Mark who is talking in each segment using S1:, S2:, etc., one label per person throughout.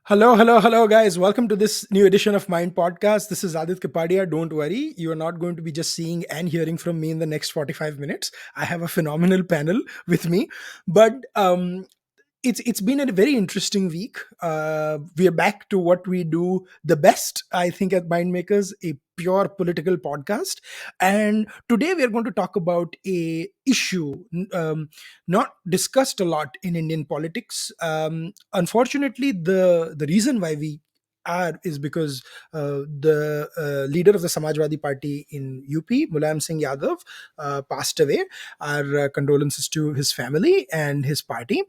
S1: Hello, guys. Welcome to this new edition of Mind Podcast. This is Adit Kapadia. Don't worry, you are not going to be just seeing and hearing from me in the next 45 minutes. I have a phenomenal panel with me, but it's been a very interesting week. We are back to what we do the best, I think, at Mindmakers, a pure political podcast. And today we are going to talk about a issue not discussed a lot in Indian politics. Unfortunately, the reason why we are is because the leader of the Samajwadi Party in UP, Mulayam Singh Yadav, passed away. Our condolences to his family and his party,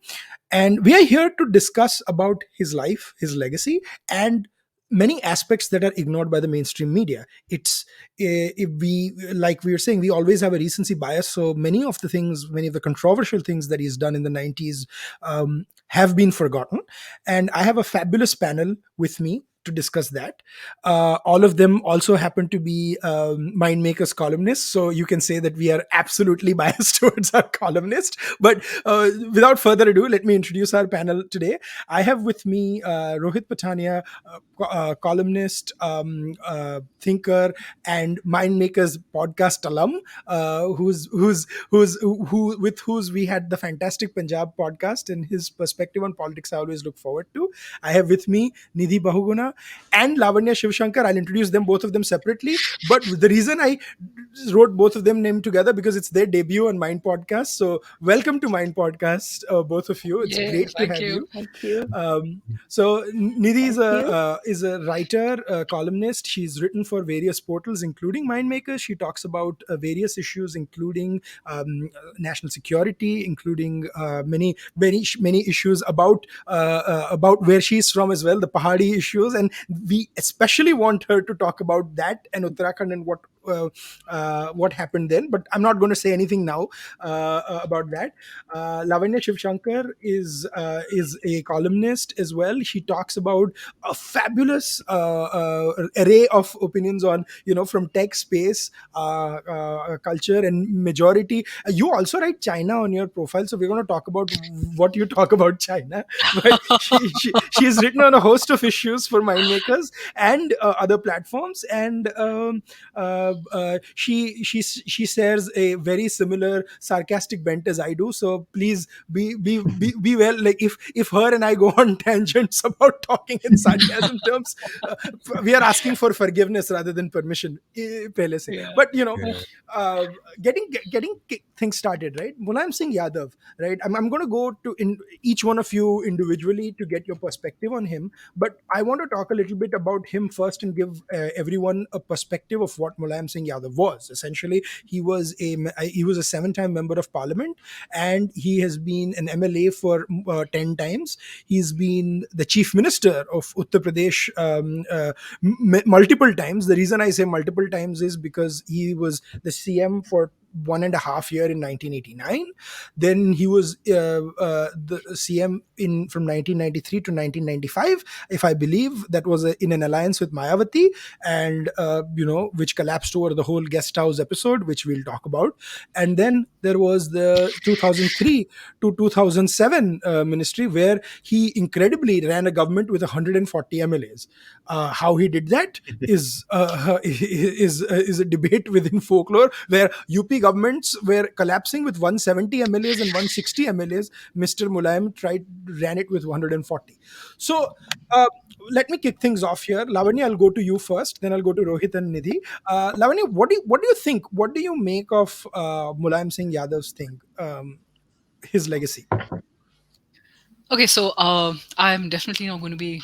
S1: and we are here to discuss about his life, his legacy, and many aspects that are ignored by the mainstream media. If we, like we were saying, we always have a recency bias, so many of the controversial things that he's done in the 90s have been forgotten. And I have a fabulous panel with me to discuss that. All of them also happen to be mind makers columnists, so you can say that we are absolutely biased towards our columnist. But without further ado, let me introduce our panel today. I have with me Rohit Pathania, columnist, thinker, and mind makers podcast alum, with whose we had the fantastic Punjab podcast, and his perspective on politics I always look forward to. I have with me Nidhi, Bahuguna, and Lavanya, Shivshankar. I'll introduce them, both of them separately. But the reason I wrote both of them name together, because it's their debut on Mind Podcast. So welcome to Mind Podcast, both of you. It's
S2: Yeah,
S1: great to
S2: thank
S1: have
S2: you.
S1: you.
S3: Thank you.
S1: So Nidhi
S3: Thank you.
S1: is a writer, columnist. She's written for various portals, including Mindmakers. She talks about various issues, including national security, including many issues about where she's from as well, the Pahadi issues, and we especially want her to talk about that and Uttarakhand and what happened then. But I'm not going to say anything now about that. Lavanya Shivshankar is a columnist as well. She talks about a fabulous array of opinions on, from tech, space, culture, and majority. You also write China on your profile, so we're going to talk about what you talk about China. But she has written on a host of issues for Mindmakers and other platforms, and she shares a very similar sarcastic bent as I do. So please be well. Like, if her and I go on tangents about talking in sarcasm terms, uh, we are asking for forgiveness rather than permission. Pehle se.
S2: Yeah.
S1: But uh, getting things started, right? Mulayam Singh Yadav, right? I'm going to go to in each one of you individually to get your perspective on him. But I want to talk a little bit about him first and give everyone a perspective of what Mulayam Singh Yadav was. Essentially, he was a seven-time member of parliament, and he has been an MLA for 10 times. He's been the chief minister of Uttar Pradesh multiple times. The reason I say multiple times is because he was the CM for 1.5 years in 1989. Then he was the CM in from 1993 to 1995, if I believe. That was in an alliance with Mayawati, and which collapsed over the whole guest house episode, which we'll talk about. And then there was the 2003 to 2007 ministry, where he incredibly ran a government with 140 MLAs. How he did that is a debate within folklore, where UP governments were collapsing with 170 MLAs and 160 MLAs. Mr. Mulayam ran it with 140. So let me kick things off here. Lavanya, I'll go to you first, then I'll go to Rohit and Nidhi. Lavanya, what do you think? What do you make of Mulayam Singh Yadav's thing, his legacy?
S2: Okay, so I'm definitely not going to be.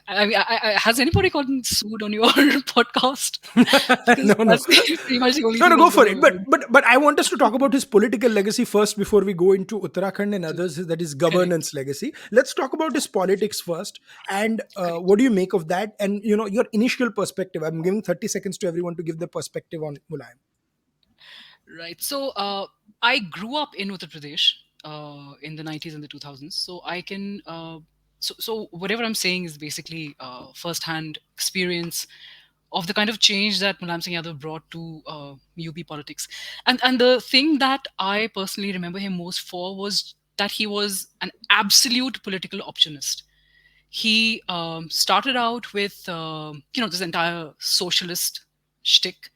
S2: I mean, has anybody gotten sued on your podcast? Because
S1: No, no.
S2: that's pretty much the only
S1: No,
S2: thing
S1: no,
S2: that's
S1: go for
S2: going to
S1: it.
S2: avoid.
S1: But I want us to talk about his political legacy first before we go into Uttarakhand and others. That is
S2: Correct.
S1: governance legacy. Let's talk about his politics first. And
S2: Correct.
S1: what do you make of that? And your initial perspective. I'm giving 30 seconds to everyone to give their perspective on Mulayam.
S2: Right. So I grew up in Uttar Pradesh in the 90s and the 2000s. So I can. So whatever I'm saying is basically first-hand experience of the kind of change that Mulayam Singh Yadav brought to UP politics. And the thing that I personally remember him most for was that he was an absolute political opportunist. He started out with this entire socialist shtick,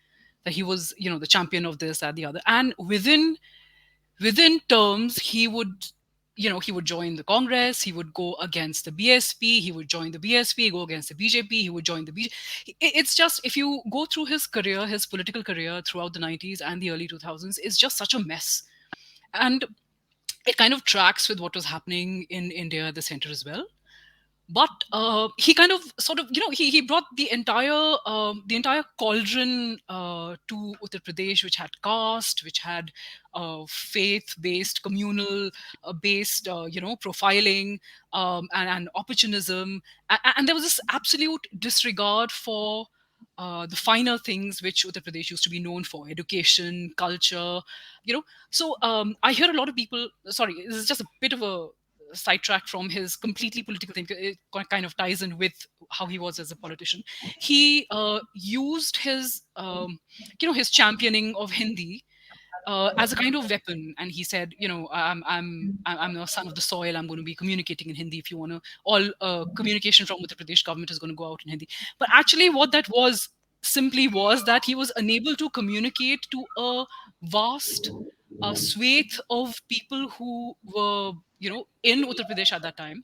S2: that he was the champion of this, that, the other, and within terms he would join the Congress, he would go against the BSP, he would join the BSP, go against the BJP, he would join the BJP. It's just, if you go through his career, his political career throughout the 90s and the early 2000s, is just such a mess. And it kind of tracks with what was happening in India at the center as well. But he kind of sort of he brought the entire cauldron to Uttar Pradesh, which had caste, which had faith based, communal based profiling, and opportunism, and there was this absolute disregard for the finer things which Uttar Pradesh used to be known for: education, culture, so I hear a lot of people. Sorry, this is just a bit of a sidetrack from his completely political thing. It kind of ties in with how he was as a politician. He used his championing of Hindi as a kind of weapon, and he said, I'm the son of the soil. I'm going to be communicating in Hindi. If you want to, all communication from Uttar Pradesh government is going to go out in Hindi. But actually, what that was simply was that he was unable to communicate to a vast swathe of people who were, in Uttar Pradesh at that time.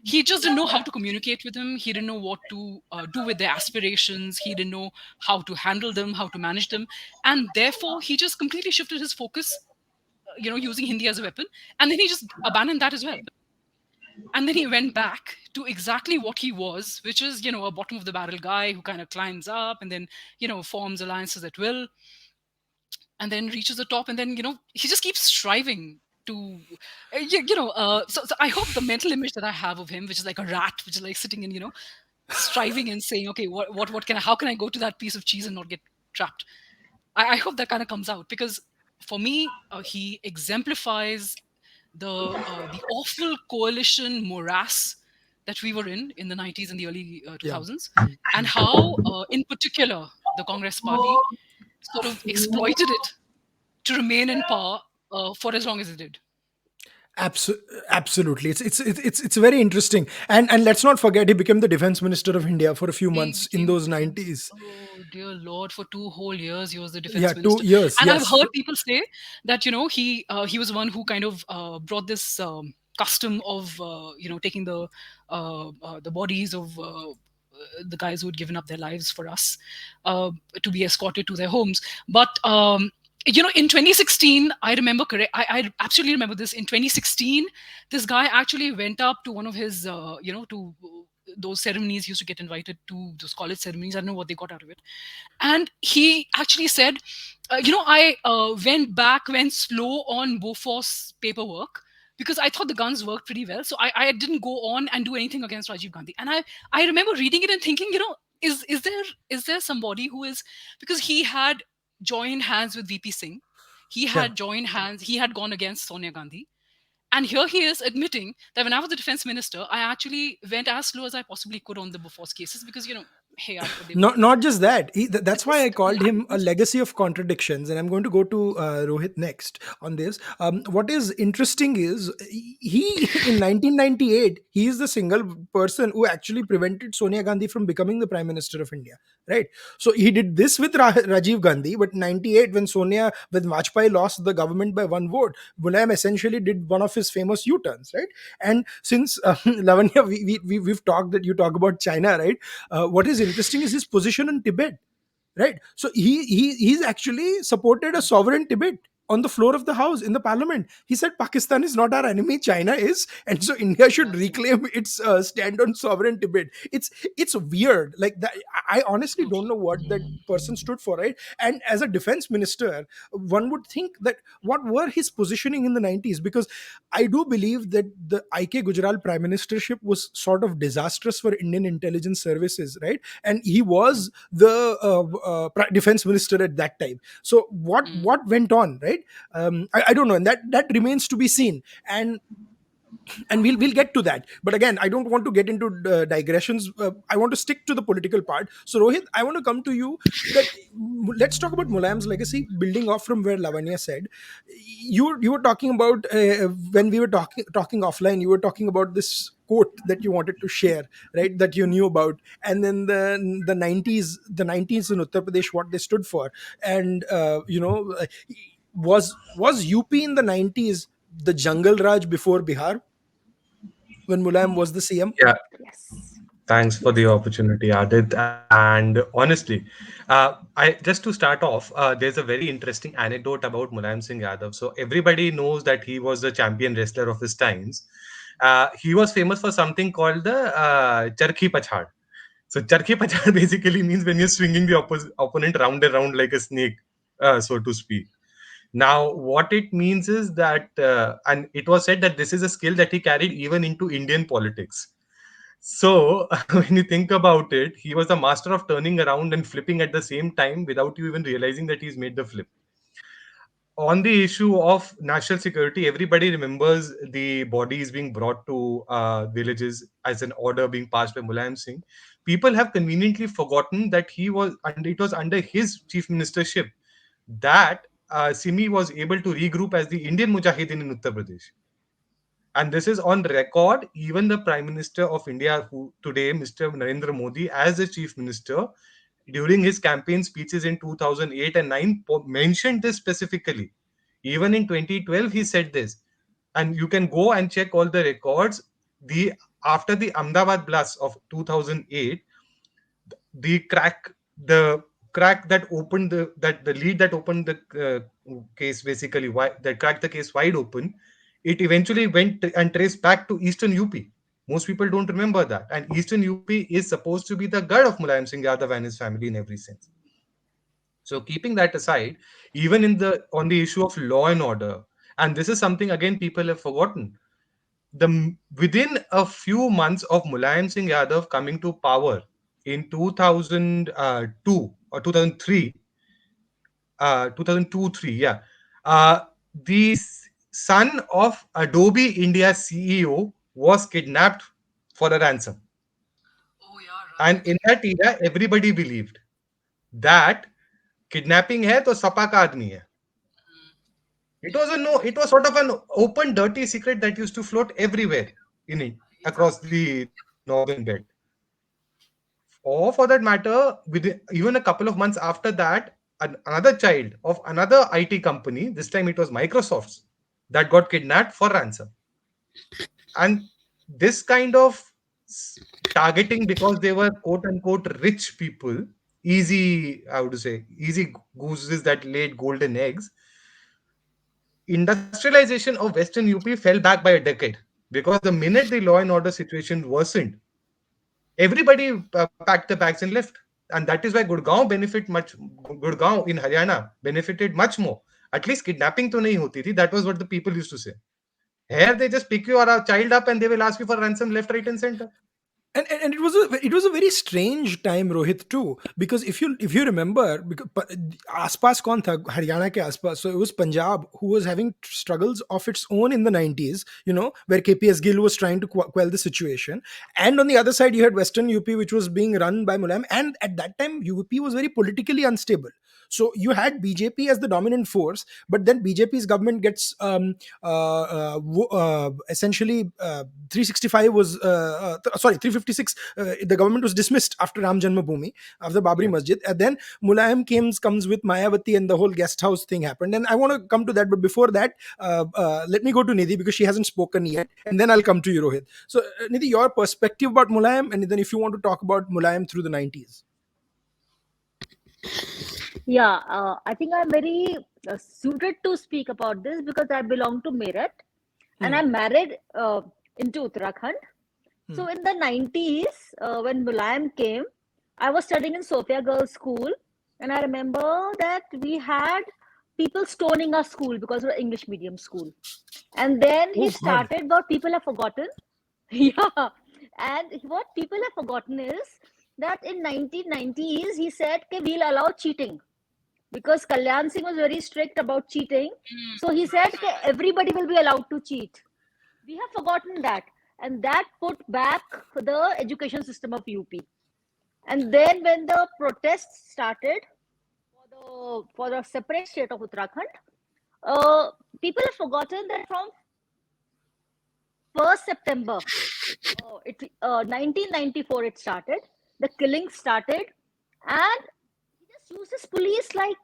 S2: He just didn't know how to communicate with them. He didn't know what to do with their aspirations. He didn't know how to handle them, how to manage them, and therefore he just completely shifted his focus, using Hindi as a weapon, and then he just abandoned that as well. And then he went back to exactly what he was, which is, a bottom of the barrel guy who kind of climbs up and then, forms alliances at will, and then reaches the top, and then he just keeps striving to so I hope the mental image that I have of him, which is like a rat, which is like sitting and striving and saying, okay, what can I, how can I go to that piece of cheese and not get trapped. I hope that kind of comes out, because for me, he exemplifies the awful coalition morass that we were in the 90s and the early
S1: Yeah.
S2: 2000s, and how in particular the Congress party sort of exploited it to remain in power for as long as it did.
S1: Abso- Absolutely, it's very interesting, and let's not forget he became the defense minister of India for a few
S2: He
S1: months in
S2: became
S1: those 90s.
S2: Oh dear Lord, for 2 whole years he was the
S1: Yeah,
S2: defense
S1: two
S2: minister,
S1: years.
S2: and I've
S1: Yes.
S2: heard people say that he was one who kind of brought this custom of taking the bodies of the guys who had given up their lives for us uh, to be escorted to their homes. But in 2016, I remember correct. I absolutely remember this. In 2016, this guy actually went up to one of his, to those ceremonies. He used to get invited to those college ceremonies. I don't know what they got out of it. And he actually said, I went slow on Bofors paperwork because I thought the guns worked pretty well. So I didn't go on and do anything against Rajiv Gandhi. And I remember reading it and thinking, is there somebody who is, because he had joined hands with VP Singh. He
S1: Yeah.
S2: had joined hands. He had gone against Sonia Gandhi. And here he is admitting that when I was the defense minister, I actually went as slow as I possibly could on the Bofors cases because, hey, I thought they were
S1: Not just that.
S2: I
S1: That's why I
S2: just
S1: called him a
S2: just
S1: legacy of contradictions, and I'm going to go to Rohit next on this. What is interesting is he in 1998 he is the single person who actually prevented Sonia Gandhi from becoming the prime minister of India. Right. So he did this with Rajiv Gandhi, but 98 when Vajpayee lost the government by one vote, Mulayam essentially did one of his famous U-turns. Right. And since Lavanya, we've talked that you talk about China, right? What is interesting is his position in Tibet, right? So he's actually supported a sovereign Tibet on the floor of the house in the parliament. He said Pakistan is not our enemy, China is, and so India should
S2: That's right.
S1: reclaim its stand on sovereign Tibet. It's weird, like that. I honestly don't
S2: Totally.
S1: know what that person stood for, right? And as a defense minister, one would think that what were his positioning in the 90s, because I do believe that the IK Gujral prime ministership was sort of disastrous for Indian intelligence services, right? And he
S2: Mm,
S1: was the defense minister at that time. So
S2: mm.
S1: what went on, right? I don't know, and that remains to be seen. And we'll get to that, but again, I don't want to get into digressions. I want to stick to the political part. So Rohit, I want to come to you that let's talk about Mulayam's legacy, building off from where Lavanya said. You were talking about when we were talking offline, you were talking about this quote that you wanted to share, right? That you knew about, and then the 90s in Uttar Pradesh, what they stood for, and was UP in the 90s the jungle Raj before Bihar when Mulayam was the CM?
S3: Yeah,
S4: Yes.
S3: thanks for the
S4: Yes.
S3: opportunity, Adit. And honestly, I just to start off, there's a very interesting anecdote about Mulayam Singh Yadav. So everybody knows that he was the champion wrestler of his times. He was famous for something called the Charkhi Pachhad. So Charkhi Pachhad basically means when you're swinging the opponent round and round like a snake, so to speak. Now, what it means is that, and it was said that this is a skill that he carried even into Indian politics. So, when you think about it, he was a master of turning around and flipping at the same time without you even realizing that he's made the flip. On the issue of national security, everybody remembers the bodies being brought to villages as an order being passed by Mulayam Singh. People have conveniently forgotten that it was under his chief ministership that Simi was able to regroup as the Indian Mujahideen in Uttar Pradesh. And this is on record. Even the Prime Minister of India, who today, Mr. Narendra Modi, as the Chief Minister, during his campaign speeches in 2008 and 9, mentioned this specifically. Even in 2012, he said this. And you can go and check all the records. The After the Ahmedabad blast of 2008, the crack that opened the lead that opened the case, basically why that cracked the case wide open, it eventually went and traced back to eastern UP. Most people don't remember that, and eastern UP is supposed to be the god of Mulayam Singh Yadav and his family in every sense. So keeping that aside, even in the on the issue of law and order, and this is something again people have forgotten, within a few months of Mulayam Singh Yadav coming to power in 2002 or 2003, 2002 3, yeah, uh, the son of Adobe India CEO was kidnapped for a ransom,
S2: Oh yeah,
S3: and
S2: right.
S3: in that era, everybody believed that kidnapping hai to sapa ka aadmi hai. It was a no. It was sort of an open, dirty secret that used to float everywhere in it
S2: Yeah.
S3: across the northern belt. Or for that matter, within even a couple of months after that, another child of another IT company, this time it was Microsoft's, that got kidnapped for ransom. And this kind of targeting, because they were quote unquote rich people, easy, I would say, easy gooses that laid golden eggs, industrialization of Western UP fell back by a decade, because the minute the law and order situation worsened, everybody packed the bags and left. And that is why Gurgaon in Haryana benefited much more. At least kidnapping to nahi hoti thi. That was what the people used to say. Here they just pick your child up and they will ask you for ransom left, right, and center.
S1: And it was a very strange time, Rohit, too, because if you remember, because आसपास कौन था हरियाणा के आसपास, so it was Punjab who was having struggles of its own in the 90s, where KPS Gill was trying to quell the situation, and on the other side you had Western UP, which was being run by Mulayam, and at that time UP was very politically unstable. So you had BJP as the dominant force, but then BJP's government gets essentially 365 was sorry 356. The government was dismissed after Ram Janmabhoomi, after Babri
S3: Yeah.
S1: Masjid, and then Mulayam comes with Mayawati, and the whole guest house thing happened. And I want to come to that, but before that, let me go to Nidhi because she hasn't spoken yet, and then I'll come to you, Rohit. So, Nidhi, your perspective about Mulayam, and then if you want to talk about Mulayam through the 90s.
S4: Yeah, I think I'm very suited to speak about this because I belong to Meerut and
S1: Hmm.
S4: I'm married into Uttarakhand.
S1: Hmm.
S4: So in the 90s, when Mulayam came, I was studying in Sophia Girls' School, and I remember that we had people stoning our school because we're English medium school. And then he
S1: Oh God.
S4: started, what people have forgotten. Yeah. And what people have forgotten is that in 1990s, he said, okay, we'll allow cheating because Kalyan Singh was very strict about cheating. So he said,
S2: Right,
S4: okay,
S2: right, right.
S4: everybody will be allowed to cheat. We have forgotten that. And that put back the education system of UP. And then when the protests started for the separate state of Uttarakhand, uh, people have forgotten that from 1st September, 1994 it started. The killing started, and he just uses police like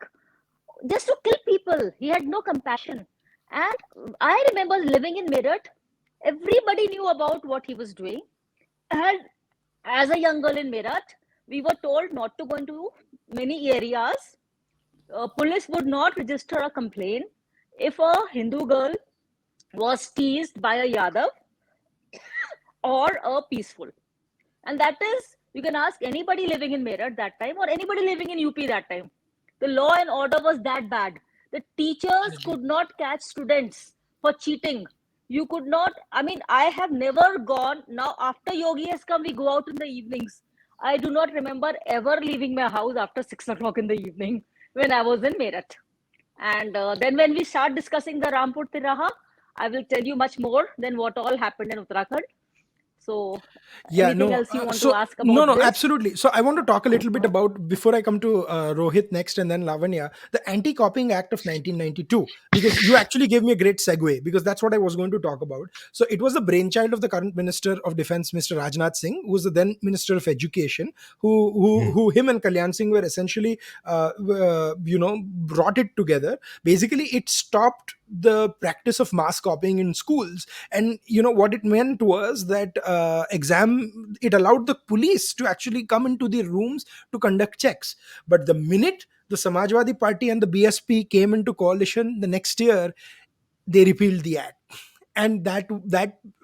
S4: just to kill people. He had no compassion. And I remember living in Meerut. Everybody knew about what he was doing. And as a young girl in Meerut, we were told not to go into many areas. Police would not register a complaint if a Hindu girl was teased by a Yadav or a peaceful. And that is, you can ask anybody living in Meerut that time or anybody living in UP that time. The law and order was that bad. The teachers could not catch students for cheating. You could not, I mean, I have never gone. Now, after Yogi has come, we go out in the evenings. I do not remember ever leaving my house after 6 o'clock in the evening when I was in Meerut. And then when we start discussing the Rampur Tiraha, I will tell you much more than what all happened in Uttarakhand. So,
S1: Yeah,
S4: anything
S1: no.
S4: else you want to
S1: So
S4: ask
S1: no,
S4: about
S1: no,
S4: this?
S1: absolutely. So I want to talk a little bit about, before I come to Rohit next and then Lavanya, the Anti-Copying Act of 1992, because you actually gave me a great segue, because that's what I was going to talk about. So it was the brainchild of the current Minister of Defense, Mr. Rajnath Singh, who was the then Minister of Education, who him and Kalyan Singh were essentially, brought it together. Basically, it stopped the practice of mass copying in schools. And what it meant was that it allowed the police to actually come into the rooms to conduct checks. But the minute the Samajwadi Party and the BSP came into coalition the next year, they repealed the act. And that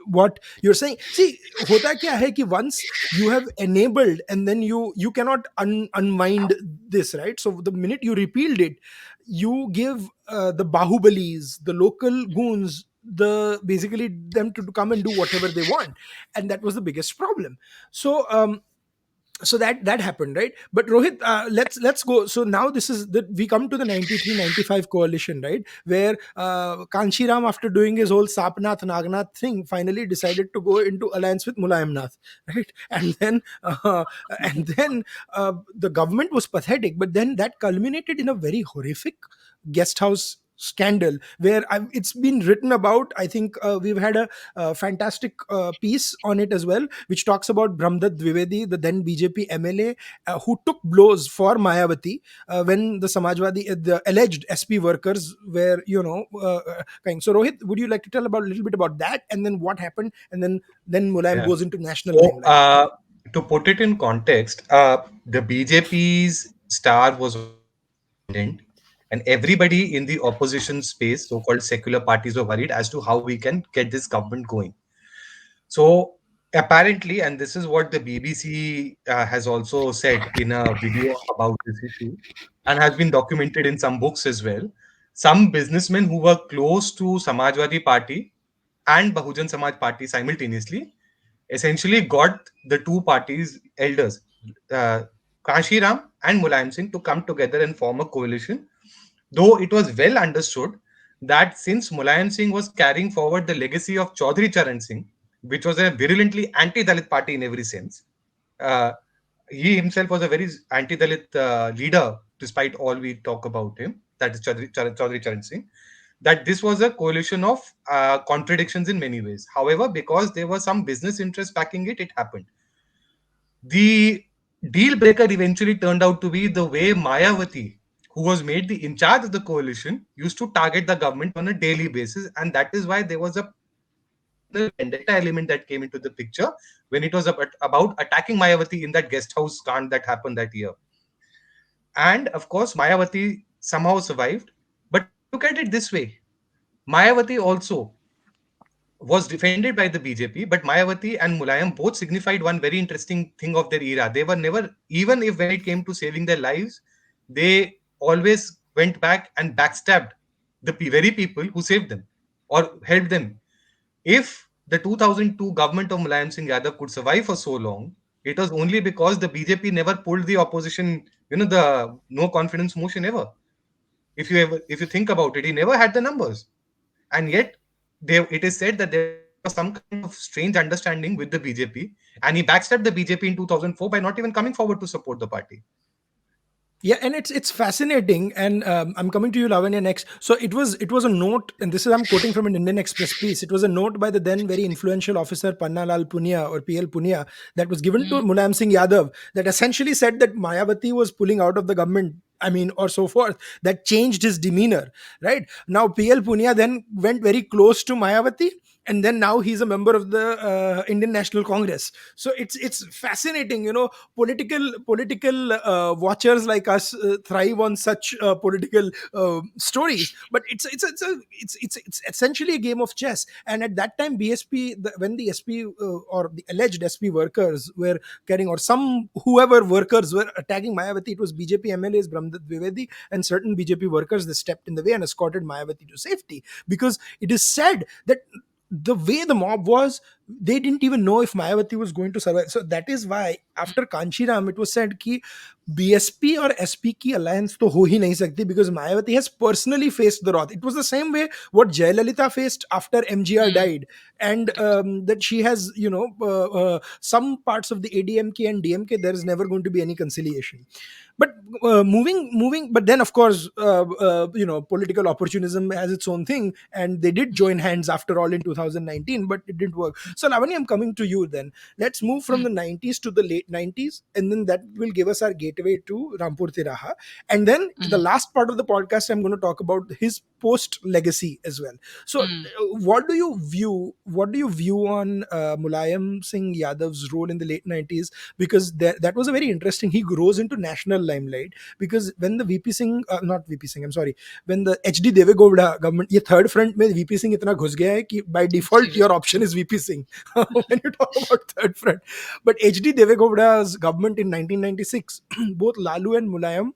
S1: what you're saying, see, hota kya hai ki once you have enabled, and then you cannot unwind this, right? So the minute you repealed it, you give the bahubalis, the local goons, the basically them to come and do whatever they want. And that was the biggest problem. So that happened, right? But Rohit, let's go. So now this is that we come to the 93-95 coalition, right, where Kanshiram, after doing his whole Sapnath Nagnath thing, finally decided to go into alliance with Mulayam Nath, right? And then the government was pathetic, but then that culminated in a very horrific guest house scandal where it's been written about. I think we've had a fantastic piece on it as well, which talks about Brahmdatt Dwivedi, the then BJP MLA, who took blows for Mayawati when the Samajwadi, the alleged SP workers were, kind. So, Rohit, would you like to tell about a little bit about that, and then what happened, and then Mulayam
S3: Yeah.
S1: goes into national
S3: So,
S1: limelight?
S3: to put it in context, the BJP's star was already ascendant, and everybody in the opposition space, so-called secular parties, were worried as to how we can get this government going. So, apparently, and this is what the BBC has also said in a video about this issue, and has been documented in some books as well. Some businessmen who were close to Samajwadi Party and Bahujan Samaj Party simultaneously essentially got the two parties' elders, uh, Kashiram and Mulayam Singh, to come together and form a coalition. Though it was well understood that since Mulayam Singh was carrying forward the legacy of Chaudhry Charan Singh, which was a virulently anti-Dalit party in every sense, uh, he himself was a very anti-Dalit leader, despite all we talk about him. That is Chaudhry Charan Singh. That this was a coalition of contradictions in many ways. However, because there was some business interest backing it, it happened. The deal breaker eventually turned out to be the way Mayawati, who was made the in charge of the coalition, used to target the government on a daily basis, and that is why there was a personal vendetta element that came into the picture when it was about attacking Mayawati in that guest house scandal that happened that year. And of course, Mayawati somehow survived. But look at it this way: Mayawati also was defended by the BJP, but Mayawati and Mulayam both signified one very interesting thing of their era. They were never, even if when it came to saving their lives, they always went back and backstabbed the very people who saved them or helped them. If the 2002 government of Mulayam Singh Yadav could survive for so long, it was only because the BJP never pulled the opposition, the no confidence motion ever. If you think about it, he never had the numbers, and yet it is said that there was some kind of strange understanding with the BJP, and he backstabbed the BJP in 2004 by not even coming forward to support the party.
S1: Yeah, and it's fascinating, and I'm coming to you, Lavanya, next. So it was a note, and this is, I'm quoting from an Indian Express piece. It was a note by the then very influential officer Pannalal Punia, or PL Punia, that was given to
S2: Mm,
S1: Mulayam Singh Yadav, that essentially said that Mayawati was pulling out of the government. I mean, or so forth. That changed his demeanor. Right now, PL Punia then went very close to Mayawati, and then now he's a member of the Indian National Congress. So it's fascinating, political watchers like us thrive on such political stories. But it's essentially a game of chess. And at that time, when the SP or the alleged SP workers were carrying, or some whoever workers were attacking Mayawati, it was BJP MLAs, Brahmdat Dwivedi, and certain BJP workers. They stepped in the way and escorted Mayawati to safety, because it is said that the way the mob was, they didn't even know if Mayawati was going to survive. So that is why after Kanchiram, it was said कि BSP or SP की alliance तो हो ही नहीं सकती, because Mayawati has personally faced the wrath. It was the same way what Jayalalitha faced after MGR
S2: mm,
S1: died, and
S2: correct.
S1: that she has, some parts of the ADMK and DMK, there is never going to be any conciliation. But moving, but then of course, political opportunism has its own thing, and they did join hands after all in 2019, but it didn't work. So Lavanya, I'm coming to you then. Let's move from
S2: Mm,
S1: the 90s to the late 90s, and then that will give us our gateway to Rampur Tiraha. And then the
S2: mm,
S1: last part of the podcast, I'm going to talk about his post legacy as well. So
S2: mm,
S1: what do you view on Mulayam Singh Yadav's role in the late 90s? Because that was a very interesting, he grows into national limelight, because when the VP Singh, not VP Singh, I'm sorry, when the HD Devegowda government, ये third front में VP Singh इतना घुस गया है कि by default your
S2: seriously.
S1: option is VP Singh when you talk about third front. But HD Devegowda's government in 1996, both Lalu and Mulayam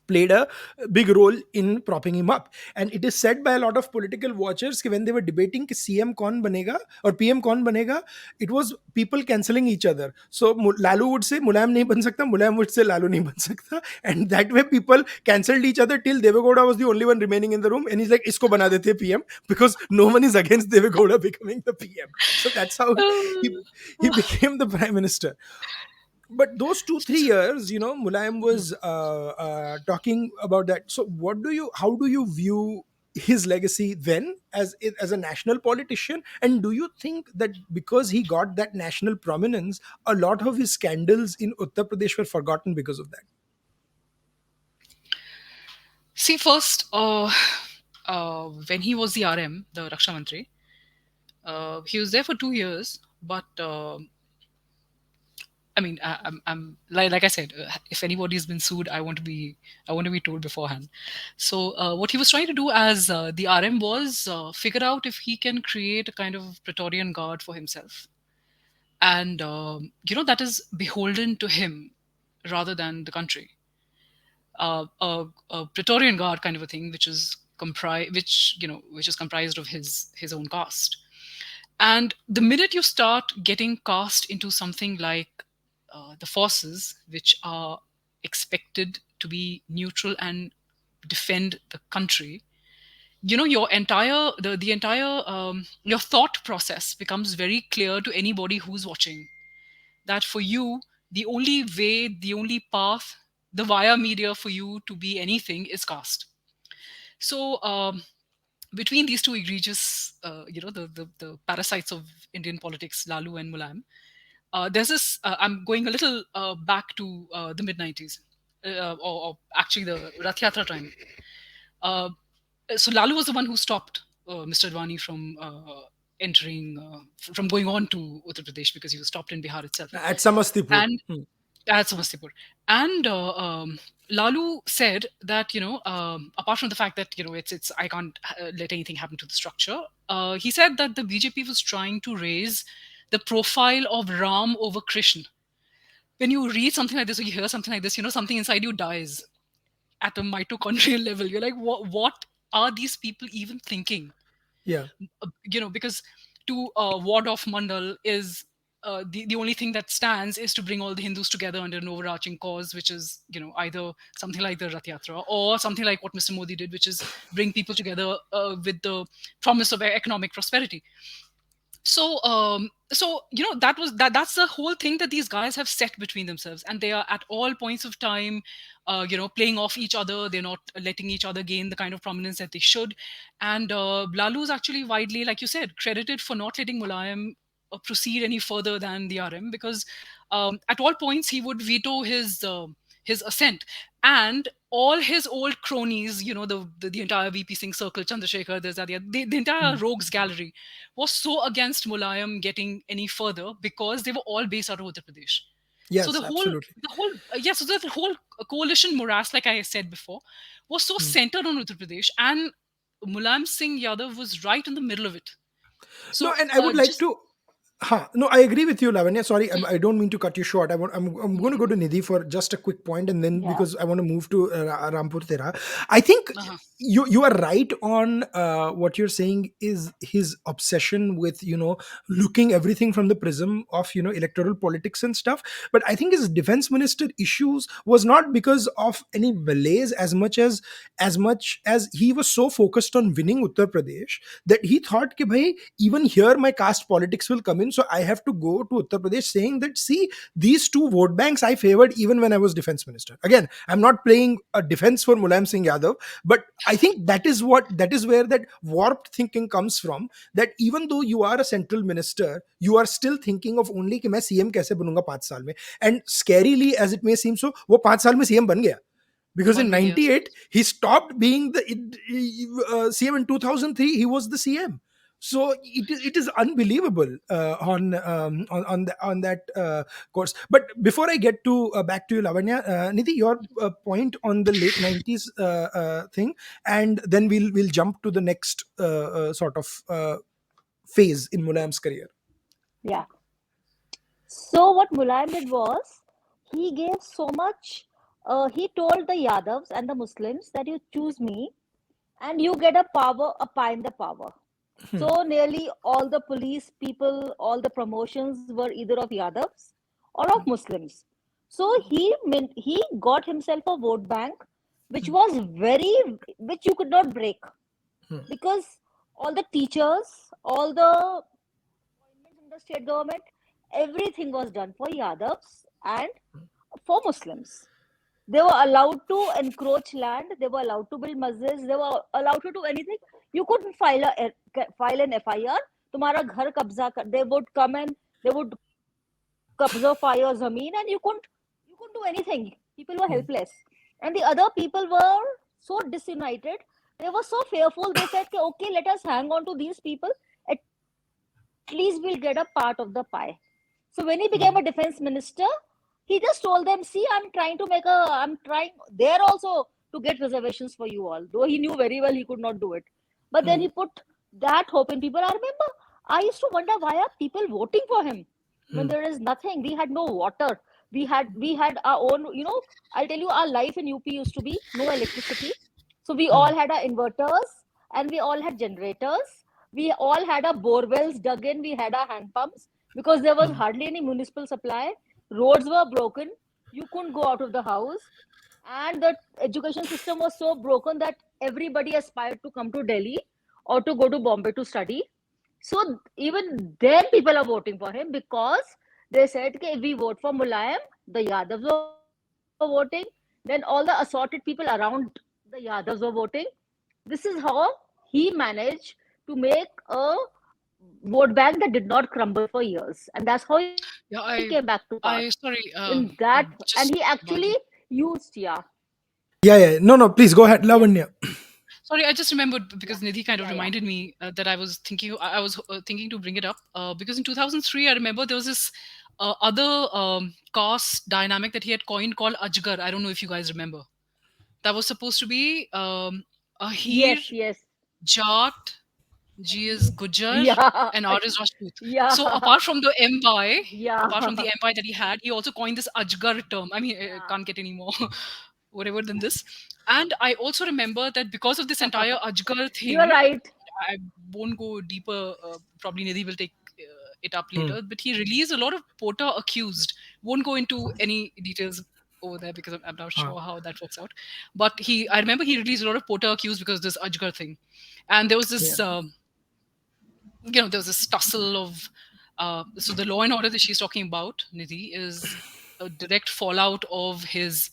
S1: played a big role in propping him up. And it is said by a lot of political watchers कि when they were debating कि CM कौन बनेगा or PM कौन बनेगा, it was people cancelling each other. So Lalu would say Mulayam नहीं बन सकता, Mulayam would say Lalu नहीं बन सकता, and that way people cancelled each other till Devegowda was the only one remaining in the room, and he's like इसको बना देते हैं PM, because no one is against Devegowda becoming the PM. So that's how he he became the prime minister. But those 2 3 years, Mulayam was talking about that. So how do you view his legacy then as a national politician? And do you think that because he got that national prominence, a lot of his scandals in Uttar Pradesh were forgotten because of that?
S2: See, first, when he was the RM, the Raksha Mantri, he was there for 2 years. But I mean, I'm like I said, if anybody's been sued, I want to be told beforehand. So what he was trying to do as the RM was figure out if he can create a kind of Praetorian Guard for himself, and that is beholden to him rather than the country. A Praetorian Guard kind of a thing, which is comprised of his own caste. And the minute you start getting cast into something like the forces, which are expected to be neutral and defend the country, your entire your thought process becomes very clear to anybody who's watching, that for you, the only way, the only path, the via media for you to be anything is caste. So between these two egregious, the parasites of Indian politics, Lalu and Mulayam, there's this. I'm going a little back to the mid '90s, or actually the Rath Yatra time. Uh, so Lalu was the one who stopped Mr. Advani from entering, from going on to Uttar Pradesh, because he was stopped in Bihar itself.
S1: At Samastipur.
S2: And that's Samastipur. And Lalu said that, apart from the fact that, it's I can't let anything happen to the structure. He said that the BJP was trying to raise the profile of Ram over Krishna. When you read something like this or you hear something like this, something inside you dies at a mitochondrial level. You're like, what are these people even thinking?
S1: Yeah.
S2: Because to ward off Mandal is the only thing that stands is to bring all the Hindus together under an overarching cause, which is, either something like the Rath Yatra or something like what Mr. Modi did, which is bring people together with the promise of economic prosperity. That's the whole thing that these guys have set between themselves, and they are at all points of time playing off each other. They're not letting each other gain the kind of prominence that they should. And Blalu is actually widely, like you said, credited for not letting Mulayam proceed any further than the RM, because at all points he would veto his assent. And all his old cronies, the entire VP Singh circle, Chandrasekhar, the entire
S1: Hmm.
S2: rogues gallery was so against Mulayam getting any further, because they were all based out of Uttar Pradesh. So
S1: Yes, absolutely.
S2: the whole coalition morass, like I said before, was so
S1: Hmm.
S2: centered on Uttar Pradesh, and Mulayam Singh Yadav was right in the middle of it.
S1: No,
S2: So
S1: and I would like
S2: just
S1: to. Huh. No, I agree with you, Lavanya. Sorry,
S2: Hmm,
S1: I don't mean to cut you short. I'm going to go
S2: mhm,
S1: to Nidhi for just a quick point, and then
S4: Yeah.
S1: because I want to move to Rampur Tera. I think
S2: uh-huh,
S1: you are right on what you're saying is his obsession with looking everything from the prism of electoral politics and stuff. But I think his defense minister issues was not because of any malaise as much as he was so focused on winning Uttar Pradesh that he thought, कि भाई, even here my caste politics will come in, so I have to go to Uttar Pradesh saying that, see, these two vote banks I favored even when I was defense minister. Again, I'm not playing a defense for Mulayam Singh Yadav, but I think that is where that warped thinking comes from, that even though you are a central minister, you are still thinking of only कि मैं CM कैसे बनूंगा 5 साल में. And scarily as it may seem, so वो 5 साल में CM बन गया, because in
S2: one India.
S1: 98 he stopped being the CM. In 2003 he was the CM. So it is unbelievable on that course. But before I get to back to you, Lavanya, Nidhi, your point on the late 90s thing, and then we'll jump to the next sort of phase in Mulayam's career.
S4: Yeah. So what Mulayam did was he gave so much. He told the Yadavs and the Muslims that you choose me and you get a pie in the power.
S1: Hmm.
S4: So nearly all the police people, all the promotions were either of Yadavs or of Muslims. So he got himself a vote bank, which
S1: Hmm.
S4: was which you could not break,
S1: Hmm.
S4: because all the teachers, all the appointments in the state government, everything was done for Yadavs and for Muslims. They were allowed to encroach land. They were allowed to build masjids. They were allowed to do anything. You couldn't file an FIR. तुम्हारा घर कब्जा कर, they would come and they would कब्जा fire zameen, and you couldn't do anything. People were
S1: Hmm.
S4: helpless, and the other people were so disunited. They were so fearful. They said, "Okay, let us hang on to these people. At least we'll get a part of the pie." So when he became a defense minister, he just told them, "See, I'm trying there also to get reservations for you all." Though he knew very well he could not do it, but then
S1: Hmm.
S4: he put that hope in people. I remember I used to wonder, why are people voting for him when
S1: Hmm.
S4: there is nothing? We had no water. We had our own. I'll tell you, our life in UP used to be no electricity. So we
S1: Hmm.
S4: all had our inverters and we all had generators. We all had our bore wells dug in. We had our hand pumps because there was
S1: Hmm.
S4: hardly any municipal supply. Roads were broken. You couldn't go out of the house. And the education system was so broken that everybody aspired to come to Delhi or to go to Bombay to study. So even then, people are voting for him because they said, "Okay, if we vote for Mulayam, the Yadavs were voting. Then all the assorted people around the Yadavs were voting." This is how he managed to make a vote bank that did not crumble for years, and that's how he came back to
S2: Yeah,
S4: power.
S2: I
S4: In
S2: sorry,
S4: that, and he
S2: just
S4: actually
S2: about you.
S4: used, yeah,
S1: Yeah, yeah. No, no, please go ahead,
S4: yes,
S1: Lavanya.
S2: Sorry, I just remembered
S4: yeah,
S2: because Nidhi kind of
S4: yeah, yeah,
S2: reminded me that I was thinking to bring it up because in 2003 I remember there was this other caste dynamic that he had coined called Ajgar. I don't know if you guys remember. That was supposed to be Ahir,
S4: yes, yes,
S2: Jat, G is Gujar,
S4: yeah,
S2: and R is Rajput. So
S4: yeah,
S2: apart from
S4: yeah,
S2: the empire that he had, he also coined this Ajgar term. I mean, it
S4: yeah.
S2: can't get any more whatever than this. And I also remember that because of this entire Ajgar
S4: You are
S2: thing,
S4: right.
S2: I won't go deeper. Probably Nidhi will take it up
S1: Hmm.
S2: later. But he released a lot of Pota accused. Won't go into any details over there because I'm not
S1: Ah,
S2: sure how that works out. But I remember he released a lot of Pota accused because of this Ajgar thing. And there was
S1: yeah.
S2: this there was this tussle of. So the law and order that she's talking about, Nidhi, is a direct fallout of his,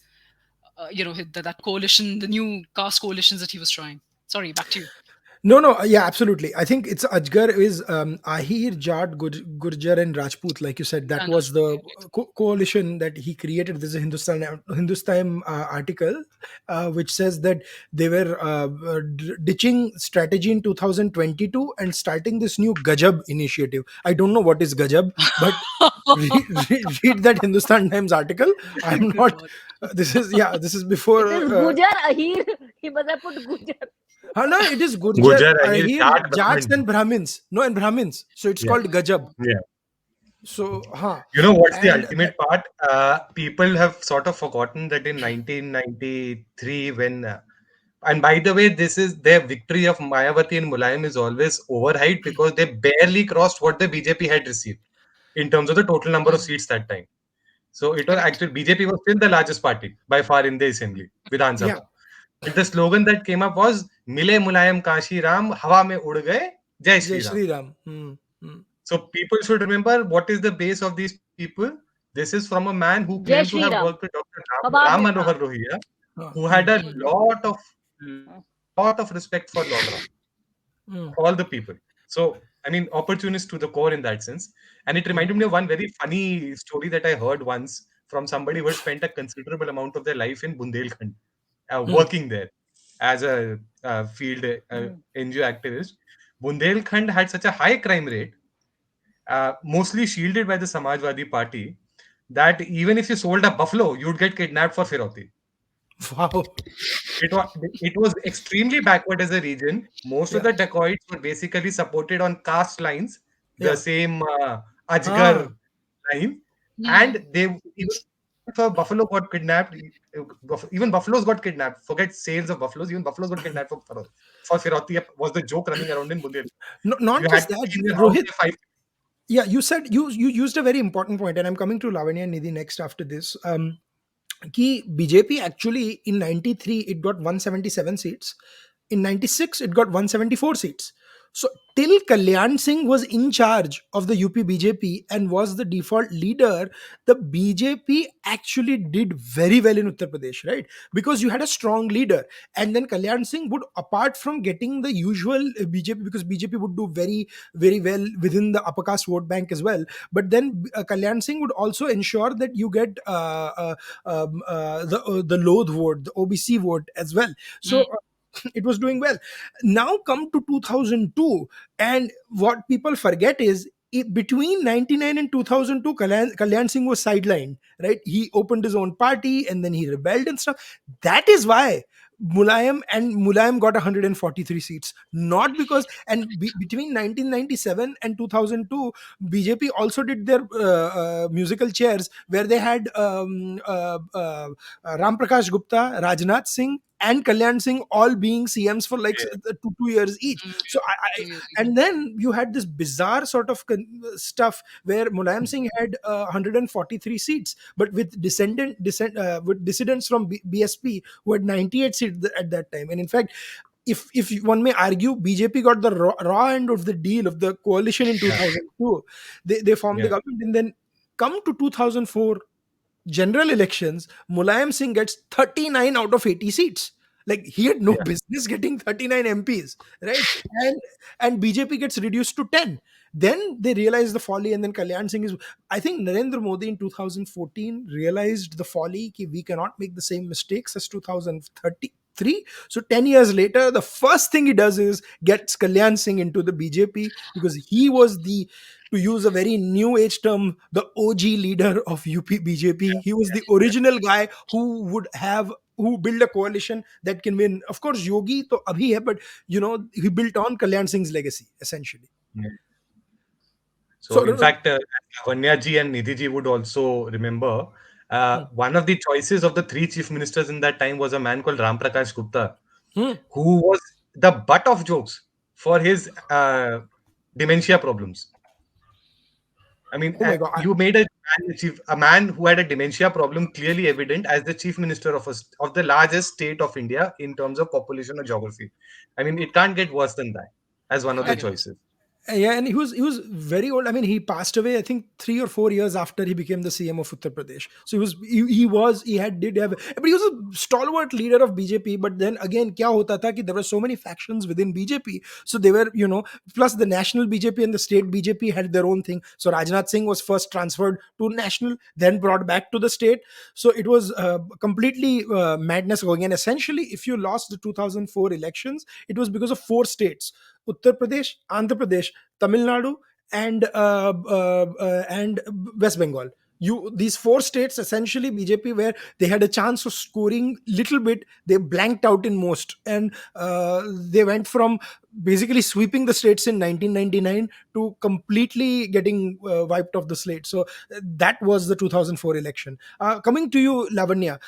S2: that coalition, the new caste coalitions that he was trying. Sorry, back to you.
S1: No, no, yeah, absolutely. I think it's Ajgar is Ahir, Jat, Gurjar, and Rajput. Like you said, that
S2: And
S1: was
S2: Rajput,
S1: the
S2: right?
S1: coalition that he created. There's a Hindustan article which says that they were ditching strategy in 2022 and starting this new Gajab initiative. I don't know what is Gajab, but read that Hindustan Times article. I'm
S2: Good
S1: not.
S2: God.
S1: This is
S4: It
S1: before.
S4: is Gujar Ahir. He must have put Gujar.
S1: No, it is Gurjar,
S3: Gujar, Ahir,
S1: Ahir,
S3: Jat,
S1: Jats,
S3: Brahmin.
S1: and Brahmins. No, and Brahmins. So it's
S3: Yeah,
S1: called Gajab.
S3: yeah.
S1: So, huh.
S3: You know what's the
S1: And
S3: ultimate part? People have sort of forgotten that in 1993, when and by the way, this is their victory of Mayawati and Mulayam is always overhyped because they barely crossed what the BJP had received in terms of the total number of
S2: Mm,
S3: seats that time. So it was
S2: correct.
S3: actually BJP was still the largest party by far in the assembly, Vidhan
S1: yeah,
S3: Sabha. But the slogan that came up was "Mile Mulayam Kashi Ram, Hawa mein ud gaye, Jai
S1: Jai
S3: Shri Ram."
S1: Shri Ram.
S3: So people should remember what is the base of these people. This is from a man who claimed
S4: Jai
S3: to have
S4: Shri
S3: worked
S4: Ram.
S3: with Dr.
S4: Hava
S3: Ram
S4: mein
S3: Manohar
S4: tha.
S3: Lohia,
S1: Huh,
S3: who had a
S2: Mm,
S3: lot of respect for Lord Ram,
S1: mm,
S3: all the people. So, I mean, opportunist to the core in that sense. And it
S1: mm,
S3: reminded me of one very funny story that I heard once from somebody who had spent a considerable amount of their life in Bundelkhand,
S1: mm.
S3: working there as a field
S4: Hmm.
S3: NGO activist. Bundelkhand had such a high crime rate, mostly shielded by the Samajwadi Party, that even if you sold a buffalo, you'd get kidnapped for Firauti.
S1: Wow.
S3: It was it was extremely backward as a region. Most of
S1: Yeah,
S3: the dacoits were basically supported on caste lines, the
S1: yeah.
S3: same Ajgar
S1: Ah,
S3: line,
S2: mm,
S3: and they even if a buffalo got kidnapped, even buffaloes got kidnapped. Forget sales of buffaloes, even buffaloes got kidnapped for Firauti was the joke running around in Bundel.
S1: no,
S3: You
S1: not
S3: had
S1: just
S3: to
S1: that,
S3: be in their house
S1: Rohit.
S3: by 5.
S1: Yeah, you said you used a very important point, and I'm coming to Lavanya and Nidhi next after this. Ki BJP actually in 93 it got 177 seats. In 96 it got 174 seats. So till Kalyan Singh was in charge of the UP BJP and was the default leader, the BJP actually did very well in Uttar Pradesh, right? Because you had a strong leader. And then Kalyan Singh would, apart from getting the usual BJP, because BJP would do very, very well within the upper caste vote bank as well. But then Kalyan Singh would also ensure that you get the Lodh vote, the OBC vote as well. So
S2: mm,
S1: it was doing well. Now come to 2002, and what people forget is between 99 and 2002, Kalyan Singh was sidelined, right? He opened his own party and then he rebelled and stuff. That is why Mulayam got 143 seats, not because, and between 1997 and 2002, BJP also did their musical chairs where they had Ram Prakash Gupta, Rajnath Singh, and Kalyan Singh all being CMs for like
S3: Yeah,
S1: 2 years each.
S2: mm,
S1: So
S2: 2 years.
S1: and then you had this bizarre sort of stuff where Mulayam Singh had 143 seats, but with with dissidents from BSP who had 98 seats at that time. And in fact, if one may argue, BJP got the raw end of the deal of the coalition in
S3: yeah,
S1: 2002. They formed the
S3: yeah,
S1: government, and then come to 2004 general elections, Mulayam Singh gets 39 out of 80 seats. Like he had no
S3: yeah,
S1: business getting 39 MPs, right? And BJP gets reduced to 10. Then they realize the folly, and then Kalyan Singh is. I think Narendra Modi in 2014 realized the folly that we cannot make the same mistakes as 2033. So 10 years later, the first thing he does is gets Kalyan Singh into the BJP because he was the, to use a very new age term, the OG leader of UP BJP. He was the original guy who built a coalition that can win. Of course, Yogi to abhi hai, but he built on Kalyan Singh's legacy essentially.
S3: yeah. So,
S1: So,
S3: in fact, Lavanya ji and Nidhi ji would also remember
S1: hmm,
S3: one of the choices of the three chief ministers in that time was a man called Ram Prakash Gupta,
S1: hmm.
S3: who was the butt of jokes for his dementia problems. I mean,
S1: Oh my god.
S3: you made a man who had a dementia problem clearly evident as the chief minister of the largest state of India in terms of population or geography. I mean, it can't get worse than that as one of the
S2: Correct.
S3: choices.
S1: Yeah, and he was very old. I mean, he passed away, I think, 3 or 4 years after he became the CM of Uttar Pradesh. So he had did have, but he was a stalwart leader of BJP. But then again, kya hota tha ki there were so many factions within BJP. So they were, plus the national BJP and the state BJP had their own thing. So Rajnath Singh was first transferred to national, then brought back to the state. So it was completely madness going. And essentially, if you lost the 2004 elections, it was because of four states: Uttar Pradesh, Andhra Pradesh, Tamil Nadu, and West Bengal. These four states, essentially BJP, where they had a chance of scoring little bit, they blanked out in most, and they went from basically sweeping the states in 1999 to completely getting wiped off the slate. So that was the 2004 election. Coming to you, Lavanya,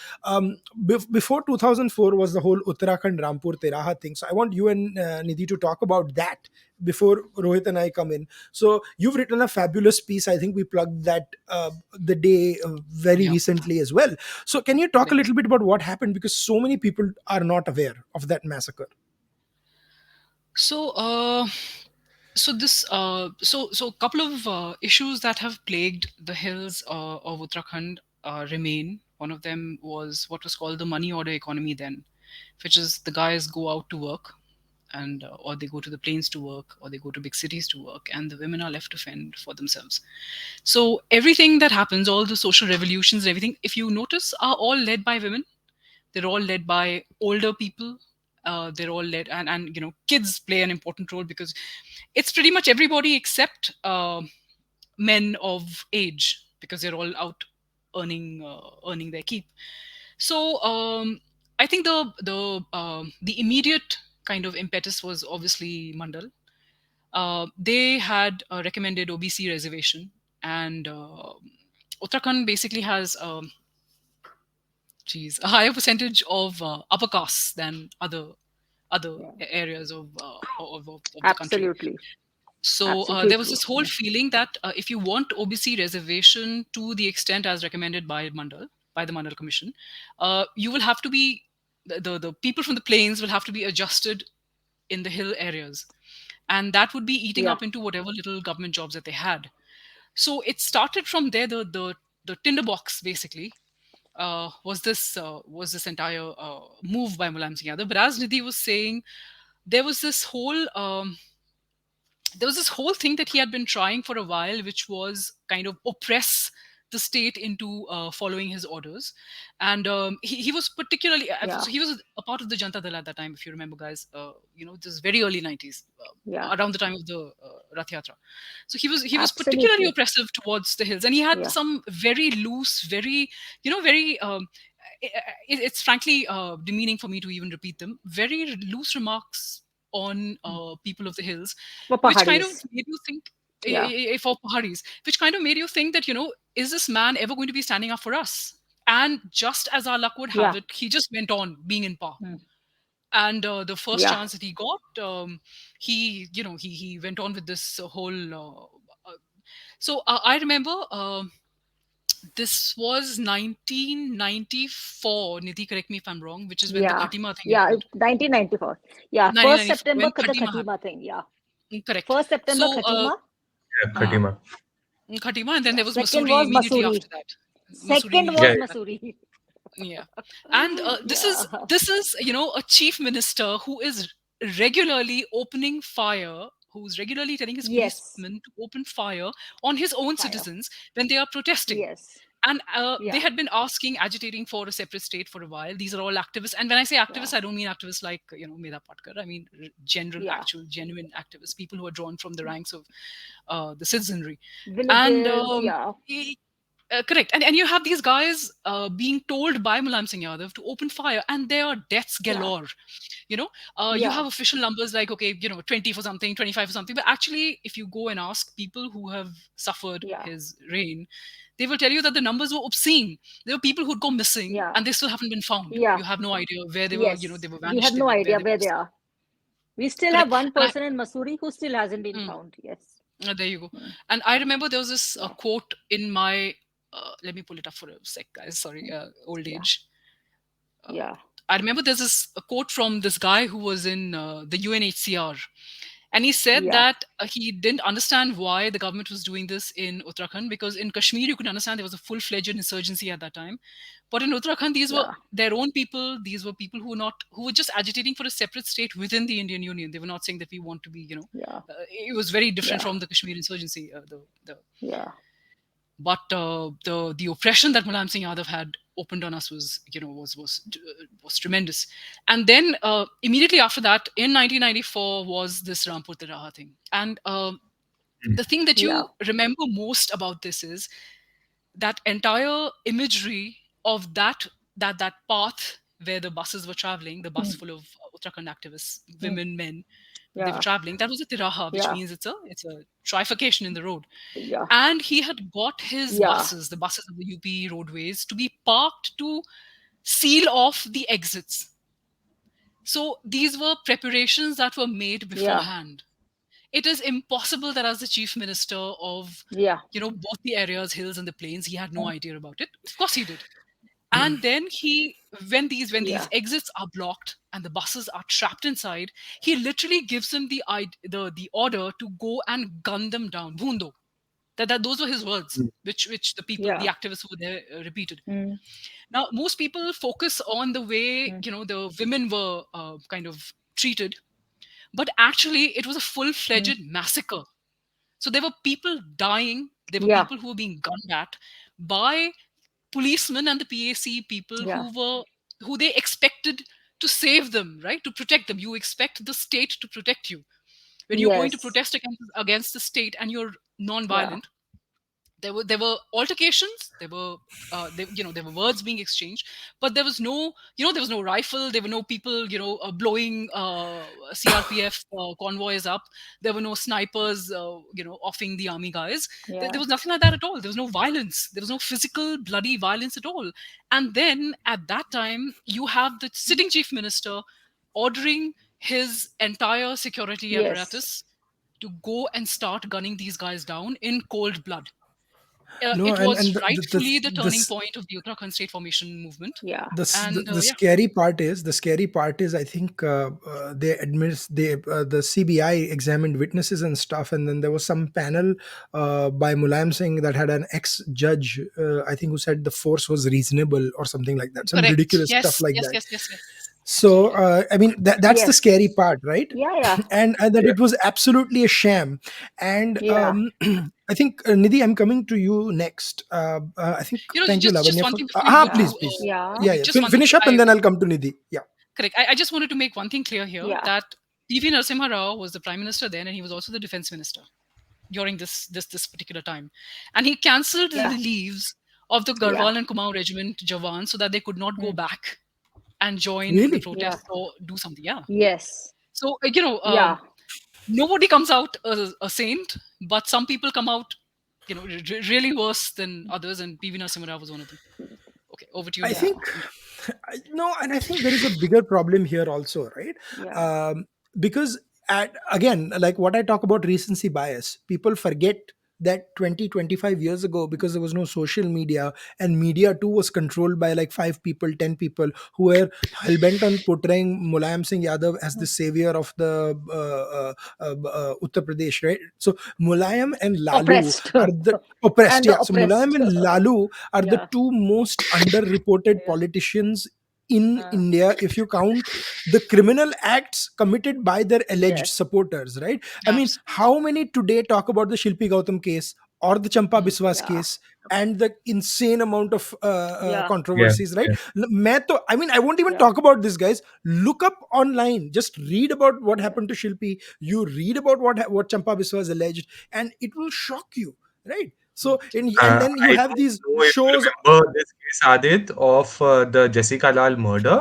S1: before 2004 was the whole Uttarakhand Rampur Tiraha thing. So I want you and Nidhi to talk about that before Rohit and I come in. So you've written a fabulous piece. I think we plugged that the day very
S2: Yeah,
S1: recently as well. So can you talk a
S2: correct.
S1: little bit about what happened, because so many people are not aware of that massacre?
S2: So, so couple of issues that have plagued the hills of Uttarakhand remain. One of them was what was called the money order economy then, which is the guys go out to work, and or they go to the plains to work, or they go to big cities to work, and the women are left to fend for themselves. So everything that happens, all the social revolutions and everything, if you notice, are all led by women. They're all led by older people. They're all led, and kids play an important role, because it's pretty much everybody except men of age, because they're all out earning their keep. So I think the immediate kind of impetus was obviously Mandal. They had recommended OBC reservation, and Uttarakhand basically has a higher percentage of upper castes than other
S4: Yeah,
S2: areas of the country.
S4: absolutely,
S2: So
S4: absolutely
S2: there was
S4: true.
S2: this whole
S4: Yeah,
S2: feeling that if you want OBC reservation to the extent as recommended by the Mandal Commission, you will have to be the people from the plains will have to be adjusted in the hill areas, and that would be eating
S4: yeah,
S2: up into whatever little government jobs that they had. So it started from there. The tinderbox basically was this entire move by Mulayam Singh Yadav. But as Nidhi was saying, there was this whole thing that he had been trying for a while, which was kind of oppress the state into following his orders. And he was particularly
S4: yeah,
S2: so he was a part of the Janta Dal at that time, if you remember, guys. This is very early 90s,
S4: yeah,
S2: around the time of the Rath Yatra. So he was particularly
S4: absolutely.
S2: oppressive towards the hills, and he had
S4: Yeah,
S2: some very loose, very very it's frankly demeaning for me to even repeat them. Very loose remarks on people of the hills,
S4: for
S2: which kind of
S4: Pahadis.
S2: made you think,
S4: Yeah,
S2: for Paharis, which kind of made you think that, is this man ever going to be standing up for us? And just as our luck would have
S4: yeah,
S2: it, he just went on being in power.
S4: mm,
S2: And the first
S4: yeah,
S2: chance that he got, he went on with this whole. I remember this was 1994. Nidhi, correct me if I'm wrong, which is when the
S4: yeah,
S2: Khatima thing
S4: yeah.
S2: happened.
S4: 1994. Yeah, 1st
S2: 1994,
S4: September,
S2: when
S4: the
S2: Khatima happened.
S4: Khatima thing. Yeah,
S2: Correct.
S4: 1st September,
S2: So,
S4: Khatima.
S3: Yeah,
S4: Uh,
S3: Khatima.
S2: Khatima, and then
S4: yeah.
S2: there was
S4: Second
S2: Masuri
S4: was
S2: immediately after
S4: Masuri.
S2: that. Masuri
S4: Second
S2: immediately
S3: Yeah,
S4: was
S3: yeah.
S2: after that.
S4: Masuri.
S2: Yeah, and this
S4: Yeah.
S2: is this is a chief minister who is regularly opening fire, who's regularly telling his
S4: Yes.
S2: policemen to open fire on his own
S4: Fire.
S2: citizens when they are protesting.
S4: Yes.
S2: And they
S4: Yeah.
S2: had been agitating for a separate state for a while. These are all activists, and when I say
S4: Yeah.
S2: activists, I don't mean activists like Medha Patkar. I mean general,
S4: Yeah.
S2: actual, genuine activists, people who are drawn from the ranks of the citizenry. And
S4: Villages. Yeah.
S2: correct. And you have these guys being told by Mulayam Singh Yadav to open fire, and there are deaths
S4: Yeah.
S2: galore. You know, you
S4: Yeah.
S2: have official numbers like, okay, 20 for something, 25 for something. But actually, if you go and ask people who have suffered
S4: Yeah.
S2: his reign, they will tell you that the numbers were obscene. There were people who'd go missing
S4: Yeah.
S2: and they still haven't been found.
S4: Yeah.
S2: You have no idea where they were,
S4: Yes.
S2: they were
S4: We have
S2: vanished,
S4: no
S2: where
S4: idea
S2: they were
S4: where they
S2: missing.
S4: are. We still have
S2: Correct.
S4: one
S2: And
S4: person in Masuri who still hasn't been
S2: mm,
S4: found. Yes.
S2: there you go.
S4: Mm.
S2: And I remember there was this
S4: Yeah.
S2: quote in my, let me pull it up for a sec, guys. Sorry,
S4: Mm.
S2: old
S4: Yeah.
S2: age.
S4: Yeah.
S2: I remember there's this a quote from this guy who was in the UNHCR, And he said
S4: Yeah.
S2: that he didn't understand why the government was doing this in Uttarakhand, because in Kashmir you could understand there was a full-fledged insurgency at that time. But in Uttarakhand, these were
S4: Yeah.
S2: their own people. These were people who were just agitating for a separate state within the Indian Union. They were not saying that we want to be,
S4: Yeah.
S2: it was very different
S4: Yeah.
S2: from the Kashmir insurgency. The
S4: Yeah.
S2: But the oppression that Mulayam Singh Yadav had opened on us was, was tremendous. And then immediately after that, in 1994, was this Rampur Tiraha thing. And the thing that
S4: Yeah.
S2: you remember most about this is that entire imagery of that path where the buses were traveling, the bus
S4: Mm.
S2: full of Uttarakhand activists,
S4: Mm.
S2: women, men, they were
S4: Yeah.
S2: traveling. That was a tiraha, which
S4: Yeah.
S2: means it's a trifurcation in the road.
S4: Yeah.
S2: And he had got his
S4: Yeah.
S2: buses, the buses of the UP roadways, to be parked to seal off the exits. So these were preparations that were made
S4: Yeah.
S2: beforehand. It is impossible that as the chief minister of,
S4: Yeah.
S2: both the areas, hills and the plains, he had no
S4: Mm.
S2: idea about it. Of course he did. And then when these
S4: Yeah.
S2: exits are blocked and the buses are trapped inside, he literally gives them the order to go and gun them down. Bhundo. That those were his words, which the
S4: Yeah.
S2: activists who were there repeated.
S4: Mm.
S2: Now most people focus on the way,
S4: Mm.
S2: the women were kind of treated, but actually it was a
S4: Mm.
S2: full-fledged massacre. So there were people dying, there were
S4: Yeah.
S2: people who were being gunned at by policemen and the PAC people
S4: Yeah.
S2: who they expected to save them, right? To protect them. You expect the state to protect you. When you're going to
S4: Yes.
S2: protest against the state and you're
S4: Yeah.
S2: non-violent, there were altercations, there were words being exchanged, but there was no rifle, there were no people blowing CRPF convoys up, there were no snipers offing the army guys. There
S4: Yeah.
S2: was nothing like that at all. There was no violence, there was no physical bloody violence at all. And then at that time you have the sitting chief minister ordering his entire security
S4: Yes.
S2: apparatus to go and start gunning these guys down in cold blood.
S1: No,
S2: It
S1: and
S2: was
S1: the
S2: rightfully the turning
S1: this
S2: point of the Uttarakhand state formation movement.
S4: Yeah.
S2: And
S1: the
S2: yeah,
S1: scary part is I think the CBI examined witnesses and stuff, and then there was some panel by Mulayam Singh that had an ex judge, I think, who said the force was reasonable or something like that, some
S2: correct.
S1: ridiculous stuff
S2: Yes,
S1: like
S2: yes,
S1: that.
S2: yes, yes, yes.
S1: So
S2: Absolutely.
S1: I mean that's the
S4: Yes.
S1: scary part, right?
S4: Yeah. Yeah.
S1: And that it was absolutely a sham. And
S4: Yeah.
S1: I think Nidhi, I'm coming to you next. I think thank you,
S2: Just
S1: Lavanya,
S2: one
S1: for
S2: thing before you go
S4: Yeah.
S1: please,
S2: to
S1: please.
S4: Yeah.
S1: Yeah,
S2: Rohit,
S1: yeah.
S2: just one thing.
S1: Finish up and then I'll come to Nidhi. Yeah.
S2: Correct. I just wanted to make one thing clear here,
S4: Yeah.
S2: that PV Narasimha Rao was the prime minister then, and he was also the defense minister during this particular time, and he cancelled the
S4: Yeah.
S2: leaves of the
S4: Yeah.
S2: Garhwal and Kumaon regiment Jawan so that they could not go
S4: Mm.
S2: back and join the
S1: Really?
S4: Yeah.
S2: protests or do something. Yeah.
S4: Yes.
S2: So
S4: Yeah.
S2: nobody comes out a saint, but some people come out, really worse than others, and PV Narasimha Rao was one of them. Okay, over to you,
S1: I
S2: Nidhi.
S4: Yeah.
S1: think no, and I think there is a bigger problem here also, right?
S4: Yeah.
S1: Because again, like what I talk about recency bias, people forget that 20-25 years ago, because there was no social media, and media too was controlled by like 5 people, 10 people who were hell-bent on portraying Mulayam Singh Yadav as the
S4: Mm.
S1: savior of the Uttar Pradesh, right? So Mulayam and Lalu
S4: Oppressed.
S1: are the oppressed,
S4: And the
S1: yeah. So
S4: oppressed.
S1: Mulayam and Lalu are the
S4: Yeah.
S1: two most underreported
S4: Yeah.
S1: politicians in
S4: Uh,
S1: India if you count the criminal acts committed by their alleged
S4: yes.
S1: supporters, right? I mean,
S2: Absolutely.
S1: how many today talk about the Shilpi Gautam case or the Champa
S2: Mm.
S1: Biswas
S4: Yeah.
S1: case and the insane amount of
S4: Yeah.
S3: Yeah,
S1: controversies, right?
S3: yeah.
S1: I mean, I won't even
S4: Yeah.
S1: talk about this, guys. Look up online, just read about what
S4: Yeah.
S1: happened to Shilpi. You read about what Champa Biswas alleged, and it will shock you, right? So, and then you
S3: I
S1: have
S3: don't
S1: these
S3: know if you
S1: shows.
S3: remember this case, Adit, of the Jessica Lal murder,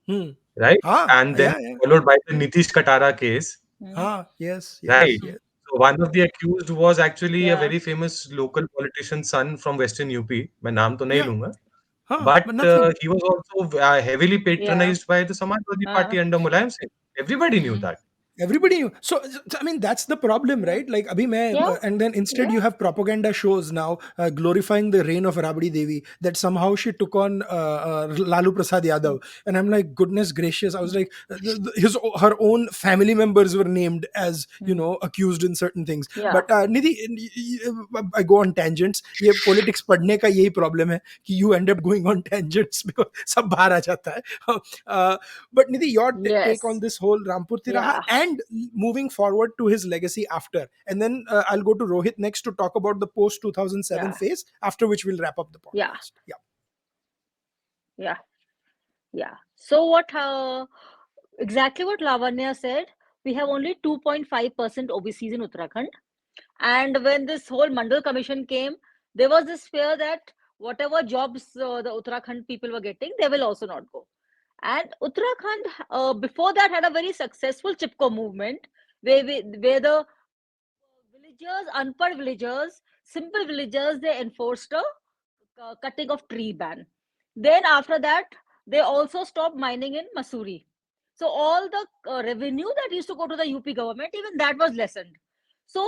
S1: Hmm.
S3: right? And then
S1: Yeah, yeah.
S3: followed by the Nitish Katara case,
S4: Mm.
S1: Yes,
S3: right?
S1: yes, yes.
S3: So one of the accused was actually a
S4: Yeah.
S3: very famous local politician's son from Western UP. मैं नाम तो नहीं
S1: Yeah.
S3: लूंगा. But
S1: But nothing.
S3: he was also heavily
S4: Yeah.
S3: patronized by the Samajwadi
S4: Uh,
S3: Party under Mulayam Singh. Everybody knew
S2: Mhm.
S3: that.
S1: everybody knew. I mean, that's the problem,
S4: Yeah.
S1: right? Like abhi main,
S4: Yeah.
S1: and then instead
S4: Yeah.
S1: you have propaganda shows now glorifying the reign of Rabdi Devi, that somehow she took on Lalu Prasad Yadav. And I'm like, goodness gracious. I was like, her own family members were named as,
S4: Hmm.
S1: accused in certain things.
S4: Yeah.
S1: But Nidhi, I go on tangents. ये politics पढ़ने का यही problem है कि you end up going on tangents because सब बाहर आ जाता है. But Nidhi, your take on
S4: Yes.
S1: this whole Rampur Tiraha
S4: Yeah.
S1: and moving forward to his legacy after. And then I'll go to Rohit next to talk about the post 2007
S4: Yeah.
S1: phase, after which we'll wrap up the
S4: Yeah.
S1: podcast. Yeah.
S4: Yeah. Yeah. So what? Exactly what Lavanya said. We have only 2.5% OBCs in Uttarakhand. And when this whole Mandal Commission came, there was this fear that whatever jobs the Uttarakhand people were getting, they will also not go. And Uttarakhand, before that, had a very successful Chipko movement where the villagers, unpad villagers, simple villagers, they enforced a cutting of tree ban. Then after that, they also stopped mining in Masuri. So all the revenue that used to go to the UP government, even that was lessened. So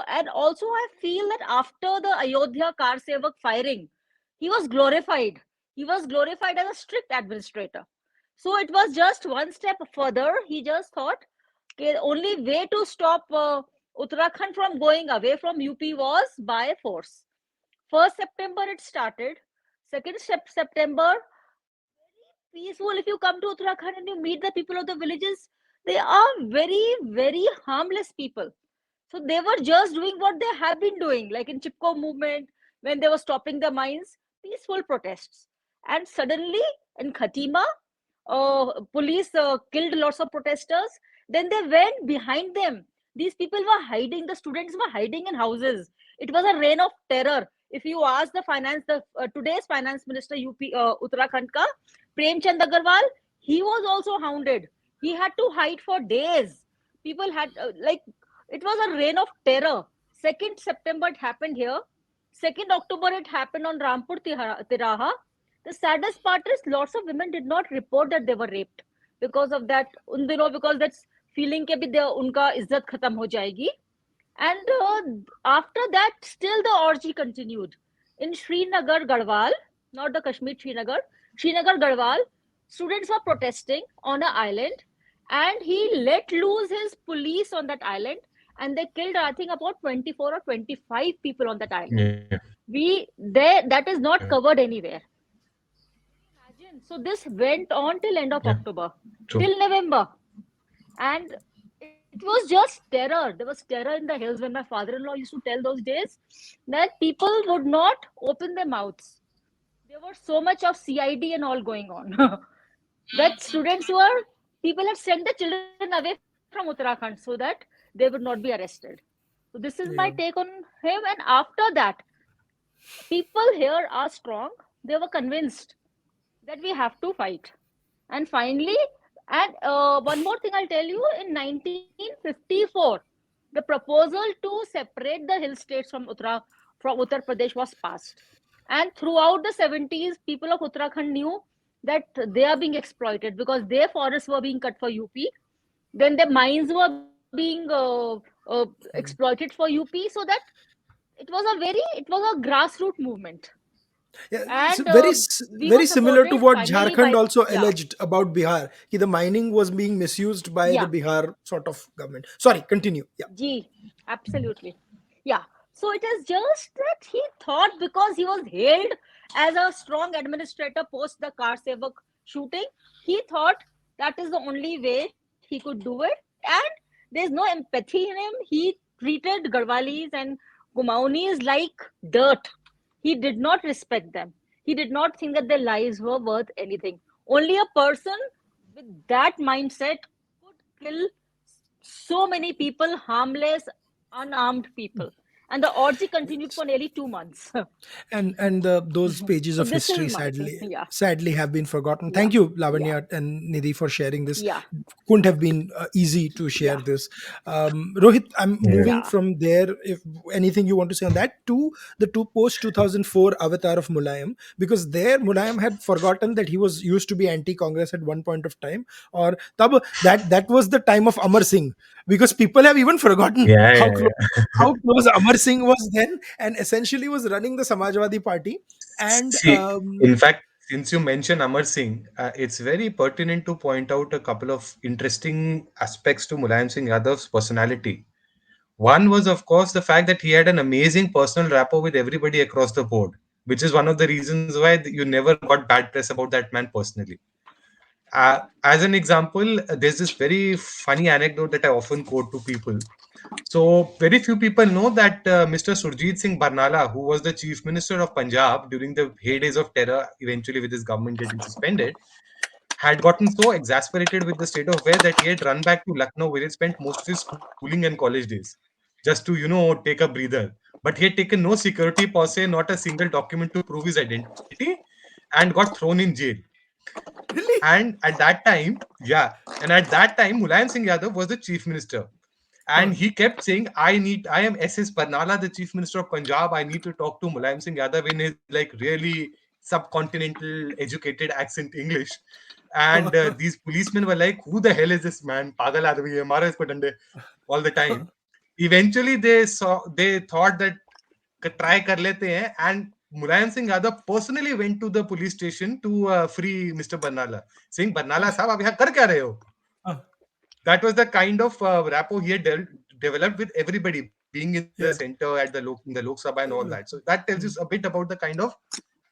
S4: and also I feel that after the Ayodhya Kar Sevak firing, he was glorified. He was glorified as a strict administrator. So it was just one step further. He just thought, okay, the only way to stop Uttarakhand from going away from UP was by force. 1st September it started. 2nd September, peaceful. If you come to Uttarakhand and you meet the people of the villages, they are very, very harmless people. So they were just doing what they have been doing, like in Chipko movement, when they were stopping the mines, peaceful protests. And suddenly in Khatima, police killed lots of protesters. Then they went behind them. These people were hiding. The students were hiding in houses. It was a reign of terror. If you ask the today's finance minister UP Uttarakhand ka, Premchand Agarwal, he was also hounded. He had to hide for days. People had like it was a reign of terror. 2nd September it happened here. 2nd October it happened on Rampur Tiraha. The saddest part is lots of women did not report that they were raped because of that. Because that's feeling ke bhi unka izzat khatam ho jayegi. And after that, still the orgy continued. In Srinagar, Garhwal, not the Kashmir, Srinagar, Garhwal, students were protesting on an island and he let loose his police on that island and they killed, I think, about 24 or 25 people on that island.
S3: Yeah.
S4: That is
S3: Yeah.
S4: not covered anywhere. Imagine. So this went on till end of
S3: Yeah.
S4: October,
S3: True.
S4: till November. And it was just terror. There was terror in the hills when my father-in-law used to tell those days that people would not open their mouths. There was so much of CID and all going on. That students were, people had sent the children away from Uttarakhand so that they would not be arrested. So this is my take on
S1: Yeah.
S4: him. And after that, people here are strong. They were convinced that we have to fight. And finally, and one more thing I'll tell you, in 1954, the proposal to separate the hill states from Uttar Pradesh was passed. And throughout the 70s, people of Uttarakhand knew that they are being exploited because their forests were being cut for UP. Then the mines were being exploited for UP, so that it was a grassroots movement.
S1: Yeah, it's
S4: And we were
S1: very similar to
S4: supported
S1: what
S4: finally
S1: Jharkhand
S4: by,
S1: also
S4: yeah,
S1: alleged about Bihar. Ki the mining was being misused by the
S4: yeah.
S1: Bihar sort of government. Sorry, continue. Yeah.
S4: G, absolutely. Yeah. So it is just that he thought because he was hailed as a strong administrator post the Kar Sevak shooting, he thought that is the only way he could do it. And there's no empathy in him. He treated Garhwalis and Gumaunis like dirt. He did not respect them. He did not think that their lives were worth anything. Only a person with that mindset could kill so many people, harmless, unarmed people. And the orgy continued for nearly 2 months.
S1: And those pages
S4: So
S1: of
S4: this
S1: history
S4: is my thing. Yeah,
S1: sadly have been forgotten.
S4: yeah,
S1: Thank you,
S4: yeah,
S1: Lavanya and Nidhi, for sharing this.
S4: yeah,
S1: Couldn't have been easy to share
S4: yeah,
S1: this. Rohit, I'm
S3: Yeah.
S1: moving
S4: yeah.
S1: from there. If anything you want to say on that, to the two post 2004 avatar of Mulayam, because there Mulayam had forgotten that he was used to be anti-Congress at one point of time, or that was the time of Amar Singh, because people have even forgotten
S3: Yeah, yeah,
S1: how
S3: yeah.
S1: close Amar Singh was then, and essentially was running the Samajwadi Party. And
S3: See, in fact, since you mentioned Amar Singh, it's very pertinent to point out a couple of interesting aspects to Mulayam Singh Yadav's personality. One was, of course, the fact that he had an amazing personal rapport with everybody across the board, which is one of the reasons why you never got bad press about that man personally. As an example, there's this very funny anecdote that I often quote to people. So, very few people know that Mr. Surjit Singh Barnala, who was the Chief Minister of Punjab during the heydays of terror, eventually with his government getting suspended, had gotten so exasperated with the state of affairs that he had run back to Lucknow, where he spent most of his schooling and college days, just to, take a breather. But he had taken no security posse, not a single document to prove his identity, and got thrown in jail.
S1: really,
S3: And at that time, yeah, and at that time, Mulayam Singh Yadav was the chief minister.
S1: huh,
S3: And he kept saying, I am SS Barnala, the chief minister of Punjab. I need to talk to Mulayam Singh Yadav in his like really subcontinental educated accent English. And these policemen were like, who the hell is this man? Pagal aadmi hai, maro isko dande, all the time. Eventually, they thought that try kar lete hain, and Mulayam Singh Yadav personally went to the police station to free Mr. Barnala, saying, Barnala sahab, ab yahan kar kya rahe ho?
S1: huh,
S3: That was the kind of rapport he had developed with everybody, being in the
S1: yeah,
S3: center at in the Lok Sabha and all that. So that tells you a bit about the kind of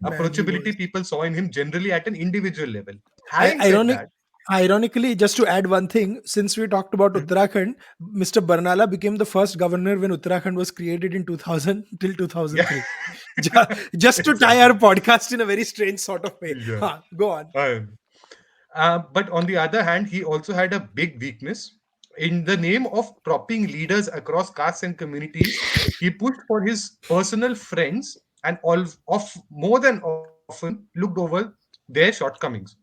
S1: man, he
S3: approachability
S1: was.
S3: people saw in him generally at an individual level. Having said
S1: Ironic,
S3: that,
S1: ironically, just to add one thing, since we talked about
S3: hmm,
S1: Uttarakhand, Mr. Barnala became the first governor when Uttarakhand was created in 2000 till
S3: yeah,
S1: 2003. Just to tie
S3: exactly,
S1: our podcast in a very strange sort of way.
S3: yeah.
S1: Huh, go on.
S3: But on the other hand, he also had a big weakness. In the name of propping leaders across castes and communities, he pushed for his personal friends and all of more than often looked over their shortcomings.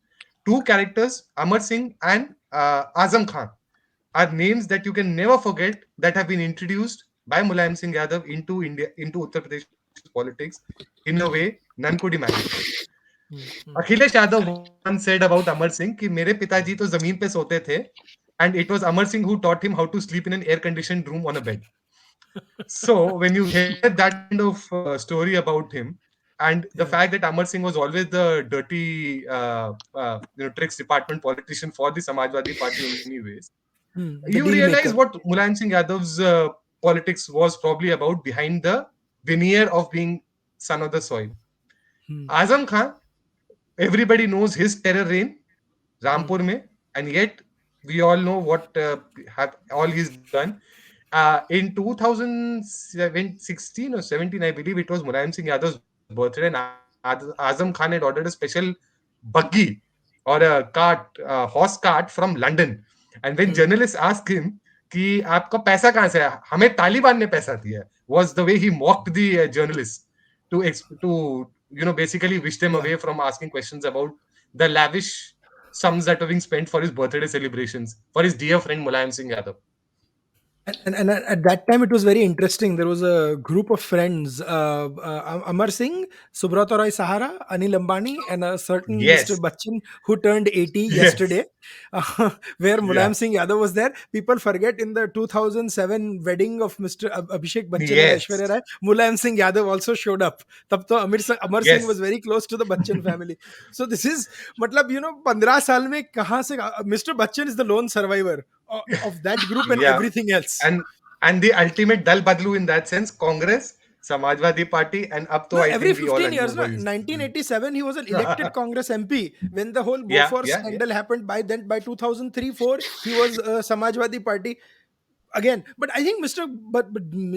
S3: Two characters, Amar Singh and Azam Khan, are names that you can never forget that have been introduced by Mulayam Singh Yadav into India, into Uttar Pradesh's politics in a way none could imagine.
S1: Hmm, hmm.
S3: Akhilesh Yadav once said about Amar Singh कि मेरे पिताजी तो जमीन पे सोते थे and it was Amar Singh who taught him how to sleep in an air conditioned room on a bed. So when you hear that kind of story about him, and the
S1: Yeah.
S3: fact that Amar Singh was always the dirty tricks department politician for the Samajwadi Party anyways,
S1: Hmm. The
S3: you
S1: deal
S3: realize
S1: maker.
S3: what Mulayam Singh Yadav's politics was probably about behind the veneer of being son of the soil.
S1: Hmm,
S3: Azam Khan, everybody knows his terror reign
S1: hmm,
S3: Rampur mein, and yet we all know what have all he's done. In 2016 or 17, I believe it was Mulayam Singh Yadav's birthday, and Azam Khan had ordered a special buggy or a cart, horse cart from London. And when
S1: hmm.
S3: journalists asked him कि आपका पैसा कहाँ से है हमें तालिबान ने पैसा दिया was the way he mocked the journalists to basically wish them
S1: Yeah.
S3: away from asking questions about the lavish sums that were being spent for his birthday celebrations for his dear friend Mulayam Singh Yadav.
S1: And at that time, it was very interesting. There was a group of friends, Amar Singh, Subrata Roy Sahara, Anil Ambani, and a certain Mr.
S3: Yes,
S1: Bachchan who turned 80
S3: yes,
S1: yesterday, where
S3: yeah,
S1: Mulayam Singh Yadav was there. People forget in the 2007 wedding of Mr. Abhishek Bachchan and
S3: yes,
S1: Aishwarya Rai, Mulayam Singh Yadav also showed up. Tab to Amar Singh was
S3: yes,
S1: very close to the Bachchan family. So this is, matlab, 15 साल में कहाँ से Mr. Bachchan is the lone survivor of that group and
S3: yeah,
S1: everything else.
S3: and the ultimate dal badlu in that sense, Congress, Samajwadi Party, and up to
S1: No,
S3: I
S1: every
S3: think we all
S1: 15
S3: know
S1: years, no,
S3: why he's
S1: 1987, he was an elected Congress MP. When the whole
S3: yeah,
S1: Bofors
S3: yeah, yeah,
S1: scandal happened, by 2003 4, he was Samajwadi Party. again, but I think Mr. But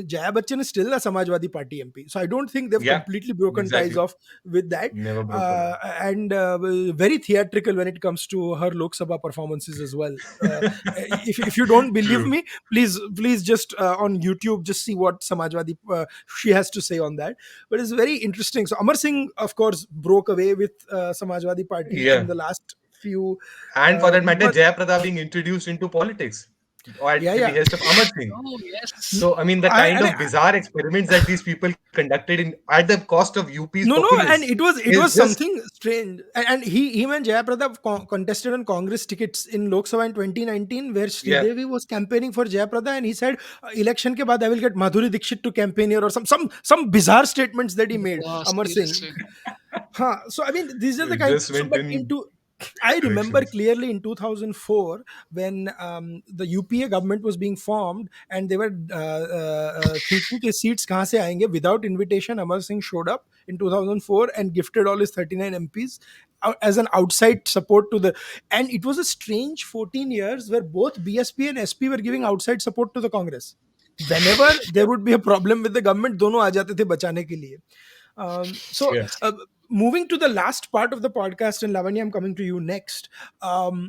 S1: Jaya Bachchan is still a Samajwadi Party MP, so I don't think they've
S3: Yeah,
S1: completely broken ties
S3: exactly.
S1: off with that.
S3: Never broken.
S1: And very theatrical when it comes to her Lok Sabha performances as well. If you don't believe
S3: True.
S1: me, please just on YouTube just see what Samajwadi she has to say on that. But it's very interesting. So Amar Singh, of course, broke away with Samajwadi Party in
S3: Yeah.
S1: the last few.
S3: And for that matter,
S1: But
S3: Jayaprada being introduced into politics at
S1: yeah,
S3: the
S1: yeah.
S3: behest of Amar Singh.
S2: Oh yes.
S3: So, I mean, the kind
S1: I,
S3: of bizarre experiments that these people conducted at the cost of UP's
S1: no,
S3: populace
S1: and it
S3: is
S1: was
S3: just,
S1: something strange. And he and Jayaprada contested on Congress tickets in Lok Sabha in 2019, where
S3: yeah,
S1: Sridevi was campaigning for Jayaprada, and he said, "Election ke baad I will get Madhuri Dixit to campaign here," or some bizarre statements that he made.
S2: Yeah,
S1: Amar Singh.
S2: seriously.
S1: Huh. So I mean, these are the
S3: it
S1: kind.
S3: just
S1: So,
S3: went
S1: but
S3: in
S1: into I remember
S3: directions.
S1: clearly in 2004 when the UPA government was being formed, and they were thinking कि seats कहाँ से आएंगे. Without invitation, Amar Singh showed up in 2004 and gifted all his 39 MPs as an outside support to the. And it was a strange 14 years where both BSP and SP were giving outside support to the Congress. Whenever there would be a problem with the government, दोनों आ जाते थे बचाने के लिए. So,
S3: Yeah.
S1: moving to the last part of the podcast, and Lavanya, I'm coming to you next. Um,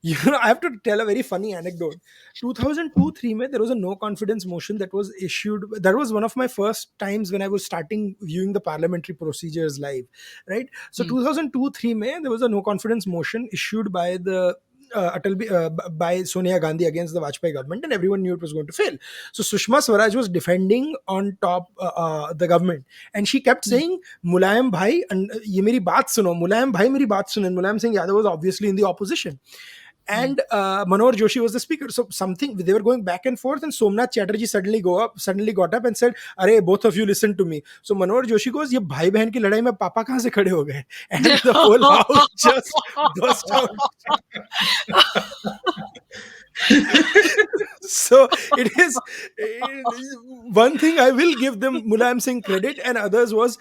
S1: I have to tell a very funny anecdote. 2002-3 mein, there was a no confidence motion that was issued. That was one of my first times when I was starting viewing the parliamentary procedures live, right? So
S2: Hmm.
S1: 2002-3 mein, there was a no confidence motion issued by the by Sonia Gandhi against the Vajpayee government, and everyone knew it was going to fail. So Sushma Swaraj was defending on top the government, and she kept
S2: Hmm.
S1: saying, "Mulayam bhai, and ye meri baat suno. Mulayam bhai, meri baat suno." And Mulayam Singh Yadav was obviously in the opposition,
S2: Hmm.
S1: and Manohar Joshi was the speaker. So something they were going back and forth, and Somnath Chatterjee suddenly got up and said, "Arey, both of you listen to me." So Manohar Joshi goes, "ये भाई बहन की लड़ाई में पापा कहाँ से खड़े हो गए?" And the whole house just burst out. So it is one thing I will give them Mulayam Singh credit, and others was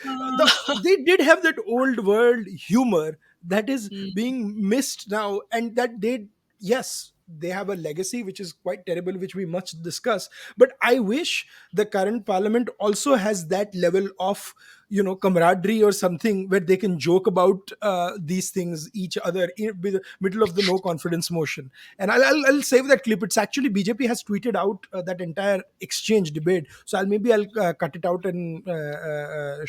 S1: they did have that old world humor that is
S2: Hmm.
S1: being missed now, and that they, yes, they have a legacy which is quite terrible, which we must discuss. But I wish the current parliament also has that level of camaraderie or something where they can joke about these things each other in the middle of the no confidence motion. And I'll save that clip. It's actually BJP has tweeted out that entire exchange debate, so I'll cut it out and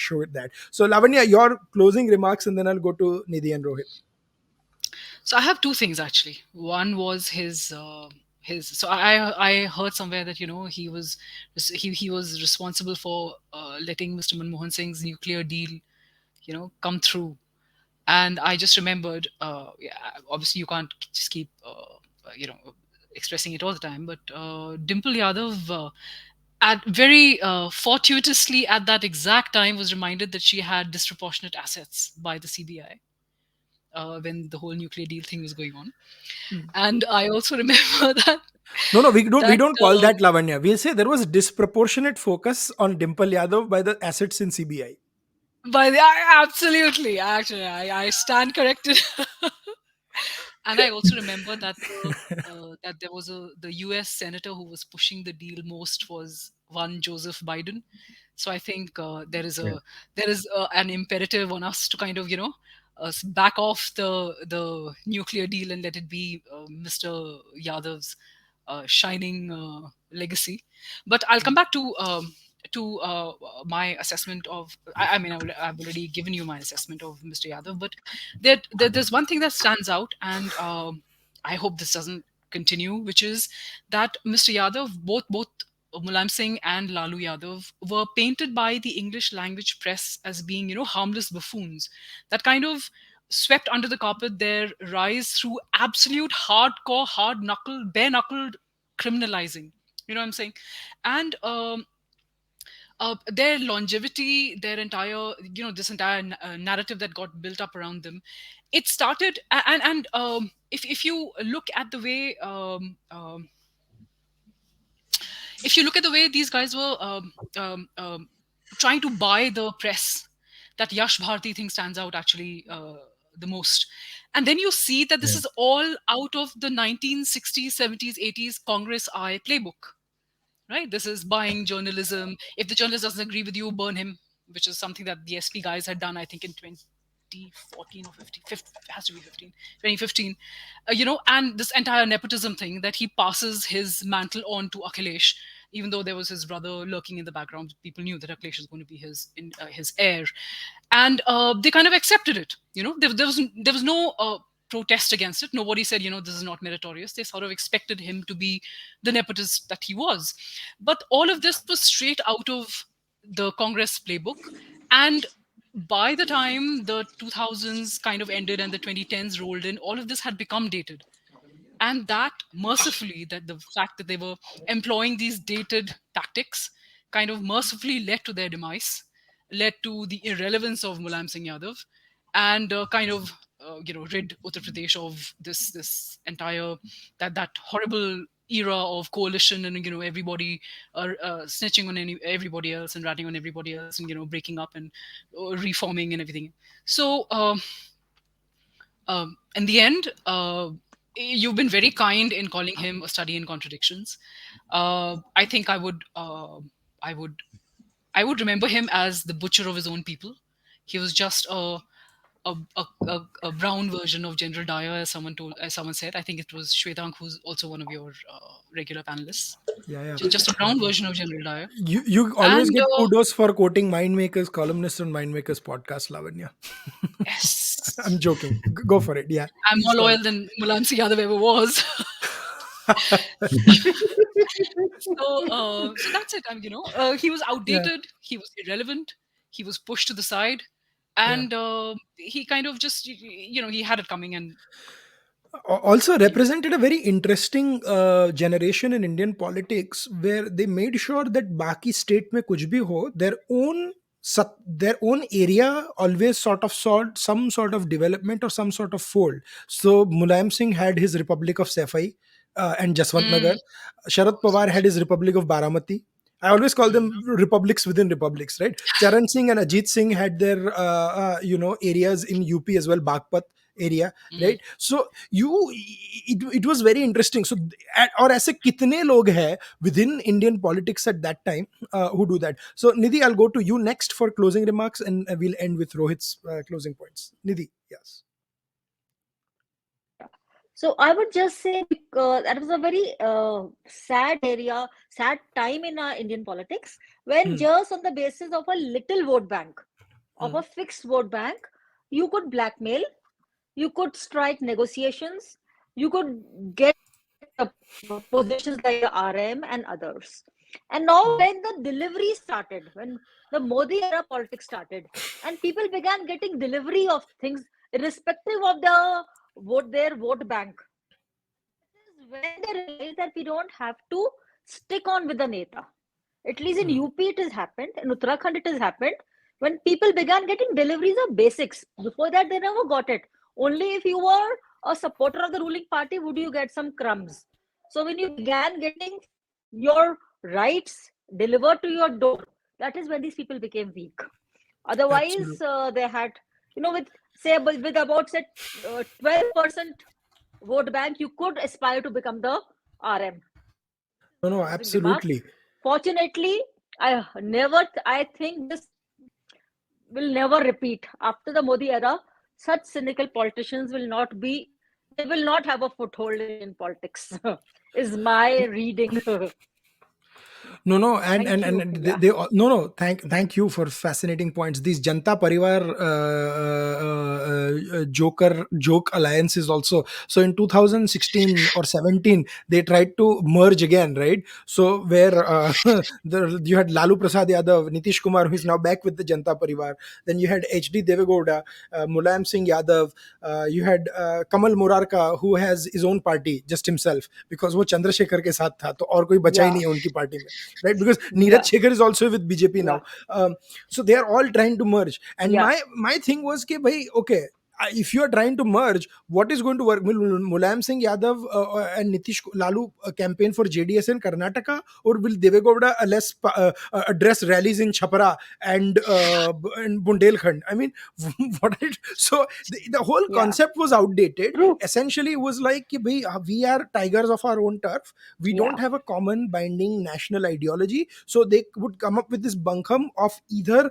S1: show it that. So Lavanya, your closing remarks, and then I'll go to Nidhi and Rohit.
S2: So I have two things actually. One was his. So I heard somewhere that he was responsible for letting Mr. Manmohan Singh's nuclear deal come through. And I just remembered, yeah, obviously you can't just keep expressing it all the time, but Dimple Yadav at very fortuitously at that exact time was reminded that she had disproportionate assets by the CBI when the whole nuclear deal thing was going on.
S1: Hmm.
S2: And I also remember that
S1: No, we don't call
S2: uh,
S1: that Lavanya. We'll say there was disproportionate focus on Dimple Yadav by the assets in CBI.
S2: absolutely, actually, I stand corrected. And I also remember that that there was the U.S. senator who was pushing the deal most was one Joseph Biden. So I think
S3: Yeah.
S2: there is an imperative on us to kind of back off the nuclear deal and let it be Mr. Yadav's shining legacy. But I'll come back to my assessment of. I mean, I've already given you my assessment of Mr. Yadav, but there's one thing that stands out, and I hope this doesn't continue, which is that Mr. Yadav, both Mulayam Singh and Lalu Yadav were painted by the English language press as being, harmless buffoons that kind of swept under the carpet their rise through absolute hardcore, hard knuckle, bare knuckled criminalizing. You know what I'm saying? And their longevity, their entire, this entire narrative that got built up around them, it started, and if you look at the way if you look at the way these guys were trying to buy the press, that Yash Bharti thing stands out actually the most. And then you see that this
S3: Yeah.
S2: is all out of the 1960s, 70s, 80s Congress I playbook. right? This is buying journalism. If the journalist doesn't agree with you, burn him, which is something that the SP guys had done, I think, in 2014 or 15, has to be 15, 2015. And this entire nepotism thing that he passes his mantle on to Akhilesh, even though there was his brother lurking in the background, people knew that Akhilesh was going to be his heir, and they kind of accepted it. There was no protest against it. Nobody said, this is not meritorious. They sort of expected him to be the nepotist that he was. But all of this was straight out of the Congress playbook. And by the time the 2000s kind of ended and the 2010s rolled in, all of this had become dated. And that, mercifully, that the fact that they were employing these dated tactics kind of mercifully led to their demise, led to the irrelevance of Mulayam Singh Yadav, and kind of rid Uttar Pradesh of this entire that horrible era of coalition, and everybody snitching on everybody else and ratting on everybody else, and breaking up and reforming and everything. So in the end, you've been very kind in calling him a study in contradictions. I think I would, I would remember him as the butcher of his own people. He was just a brown version of General Dyer, as someone said. I think it was Shwetank, who's also one of your regular panelists.
S1: Yeah, yeah.
S2: Just a brown version of General Dyer.
S1: You always
S2: And
S1: get kudos for quoting Mindmakers, columnists on Mindmakers podcast, Lavanya.
S2: yes,
S1: I'm joking. Go for it. Yeah.
S2: I'm more loyal than Mulayam Singh Yadav ever was. So that's it. He was
S1: Yeah.
S2: outdated. He was irrelevant. He was pushed to the side,
S1: Yeah.
S2: and he kind of just, he had it coming. And
S1: Also represented a very interesting generation in Indian politics where they made sure that baki state mein kuch bhi ho, their own area always sought some sort of development or some sort of fold. So Mulayam Singh had his Republic of Saifai and Jaswant Nagar.
S2: Mm,
S1: Sharad Pawar had his Republic of Baramati. I always call them republics within republics, right? Charan Singh and Ajit Singh had their areas in UP as well, Bagpat area,
S2: mm.
S1: right? So it was very interesting. So और ऐसे कितने लोग हैं within Indian politics at that time who do that. So Nidhi, I'll go to you next for closing remarks, and we'll end with Rohit's closing points. Nidhi, yes.
S4: So I would just say that was a very sad time in our Indian politics when just on the basis of a little vote bank, of a fixed vote bank, you could blackmail, you could strike negotiations, you could get positions like the RM and others. And now when the delivery started, when the Modi era politics started, and people began getting delivery of things irrespective of their vote bank, is when they realized that we don't have to stick on with the neta. At least in UP it has happened, in Uttarakhand it has happened, when people began getting deliveries of basics. Before that, they never got it. Only if you were a supporter of the ruling party would you get some crumbs. So when you began getting your rights delivered to your door, that is when these people became weak. Otherwise, they had, with about say 12% vote bank, you could aspire to become the RM.
S1: No, absolutely.
S4: Fortunately, I think this will never repeat. After the Modi era, such cynical politicians will not have a foothold in politics, is my reading.
S1: No,
S4: Thank you.
S1: they no. Thank you for fascinating points. These Janta Parivar joke alliances also. So in 2016 or 17, they tried to merge again, right? So where you had Lalu Prasad Yadav, Nitish Kumar, who is now back with the Janta Parivar. Then you had HD Devegowda, Mulayam Singh Yadav. You had Kamal Murarka, who has his own party just himself because वो चंद्रशेखर के साथ था तो और कोई बचा ही नहीं है उनकी पार्टी में, right? Because Neeraj Shekhar is also with BJP now. So they are all trying to merge. And my thing was कि भाई okay, if you are trying to merge, what is going to work? Will Mulayam Singh Yadav and Nitish Lalu campaign for JDS in Karnataka, or will Devegowda address rallies in Chhapra and Bundelkhand? I mean, what? So the whole
S4: Yeah.
S1: concept was outdated.
S4: True.
S1: Essentially, it was like कि we are tigers of our own turf. We don't
S4: Yeah.
S1: have a common binding national ideology, so they would come up with this bunkum of either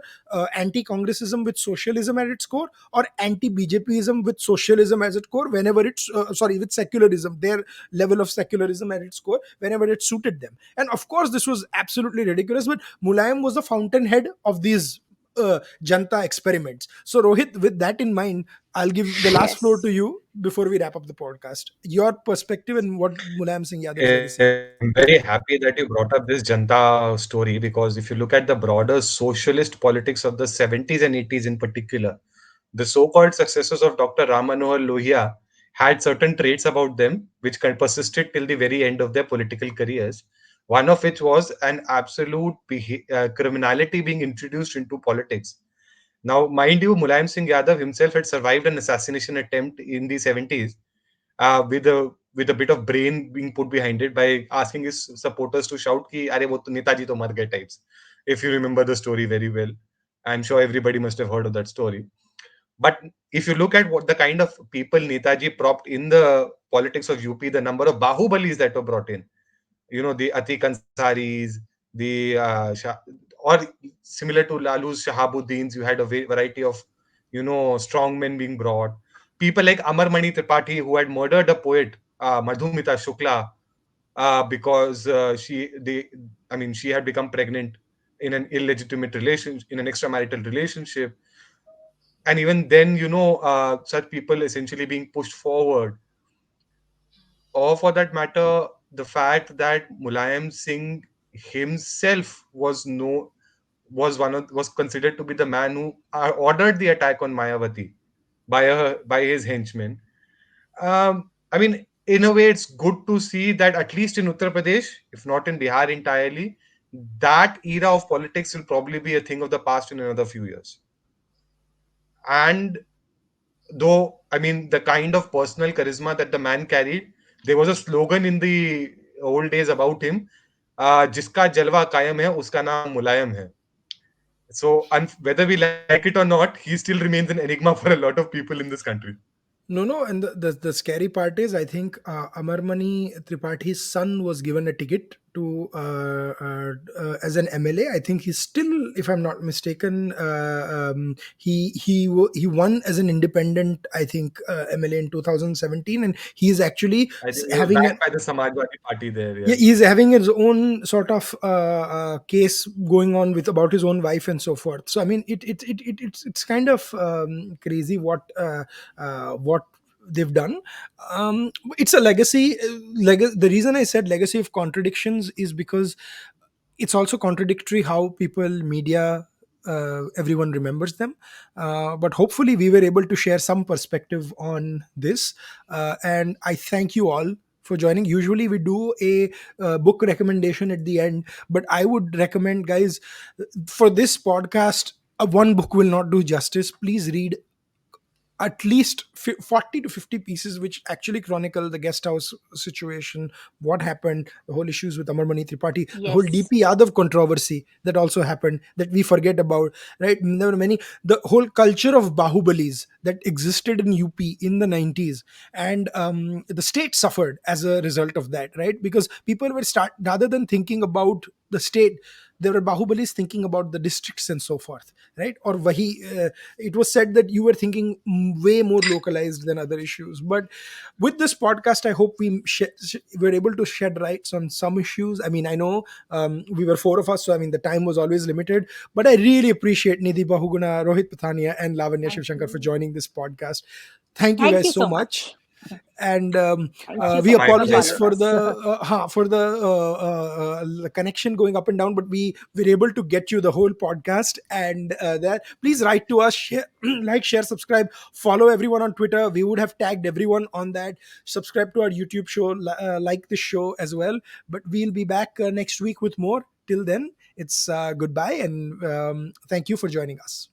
S1: anti-congressism with socialism at its core, or anti-BJPism with socialism as its core, whenever it's with secularism, their level of secularism at its core, whenever it suited them. And of course, this was absolutely ridiculous. But Mulayam was the fountainhead of these Janta experiments. So, Rohit, with that in mind, I'll give the last floor
S4: Yes.
S1: to you before we wrap up the podcast. Your perspective and what Mulayam Singh Yadav's legacy.
S3: I'm very happy that you brought up this Janta story, because if you look at the broader socialist politics of the 70s and 80s in particular, the so-called successors of Dr. Ram Manohar Lohia had certain traits about them which persisted till the very end of their political careers. One of which was an absolute criminality being introduced into politics. Now, mind you, Mulayam Singh Yadav himself had survived an assassination attempt in the 70s, with a bit of brain being put behind it by asking his supporters to shout ki "Arey wo to Netaji to mar gaye" types. If you remember the story very well, I'm sure everybody must have heard of that story. But if you look at what the kind of people Netaji propped in the politics of UP, the number of Bahubalis that were brought in, the Atiq Ansaris, the or similar to Lalu's Shahabuddins, you had a variety of, strong men being brought. People like Amar Mani Tripathi, who had murdered a poet, Madhumita Shukla, because she had become pregnant in an illegitimate relation, in an extramarital relationship. And even then, such people essentially being pushed forward. Or for that matter, the fact that Mulayam Singh himself was considered to be the man who ordered the attack on Mayawati by his henchmen. I mean, in a way, it's good to see that at least in Uttar Pradesh, if not in Bihar entirely, that era of politics will probably be a thing of the past in another few years. And though, I mean, the kind of personal charisma that the man carried, there was a slogan in the old days about him, जिसका जलवा कायम है उसका नाम मुलायम है. So, whether we like it or not, he still remains an enigma for a lot of people in this country.
S1: No, no, and the scary part is, I think Amarmani Tripathi's son was given a ticket to as an MLA. I think he's still, if I'm not mistaken, he won as an independent, I think, MLA in 2017, and he's actually
S3: I think he was
S1: having a,
S3: backed by the Samajwadi Party there,
S1: yeah,
S3: yeah.
S1: he's having his own sort of case going on with about his own wife and so forth. So I mean, it's kind of crazy what they've done. It's a legacy. The reason I said legacy of contradictions is because it's also contradictory how people, media, everyone remembers them. But hopefully we were able to share some perspective on this, and I thank you all for joining. Usually we do a book recommendation at the end, but I would recommend, guys, for this podcast, one book will not do justice. Please read at least 40 to 50 pieces which actually chronicle the guest house situation, what happened, the whole issues with Amar Mani Tripathi, the whole
S4: Yes.
S1: DP Yadav controversy that also happened that we forget about, right? There were many, the whole culture of Bahubalis that existed in UP in the 90s, and the state suffered as a result of that, right? Because people were rather than thinking about the state, there were Bahubalis thinking about the districts and so forth, right? Or it was said that you were thinking way more localized than other issues. But with this podcast, I hope were able to shed lights on some issues. I mean, I know we were four of us, so I mean the time was always limited, but I really appreciate Nidhi, Bahuguna, Rohit Pathania, and Lavanya
S4: Thank
S1: Shivshankar for
S4: you.
S1: joining this podcast. Thank you
S4: Thank
S1: guys
S4: you
S1: so
S4: so
S1: much.
S4: much.
S1: And
S4: Thank you
S1: we
S4: so
S3: My
S4: much for
S1: apologize
S3: pleasure.
S4: joining
S1: for
S4: us.
S1: the connection going up and down, but we were able to get you the whole podcast. And that, please write to us, share, like, share, subscribe, follow everyone on Twitter. We would have tagged everyone on that. Subscribe to our YouTube show, like the show as well. But we'll be back next week with more. Till then, it's goodbye, and thank you for joining us.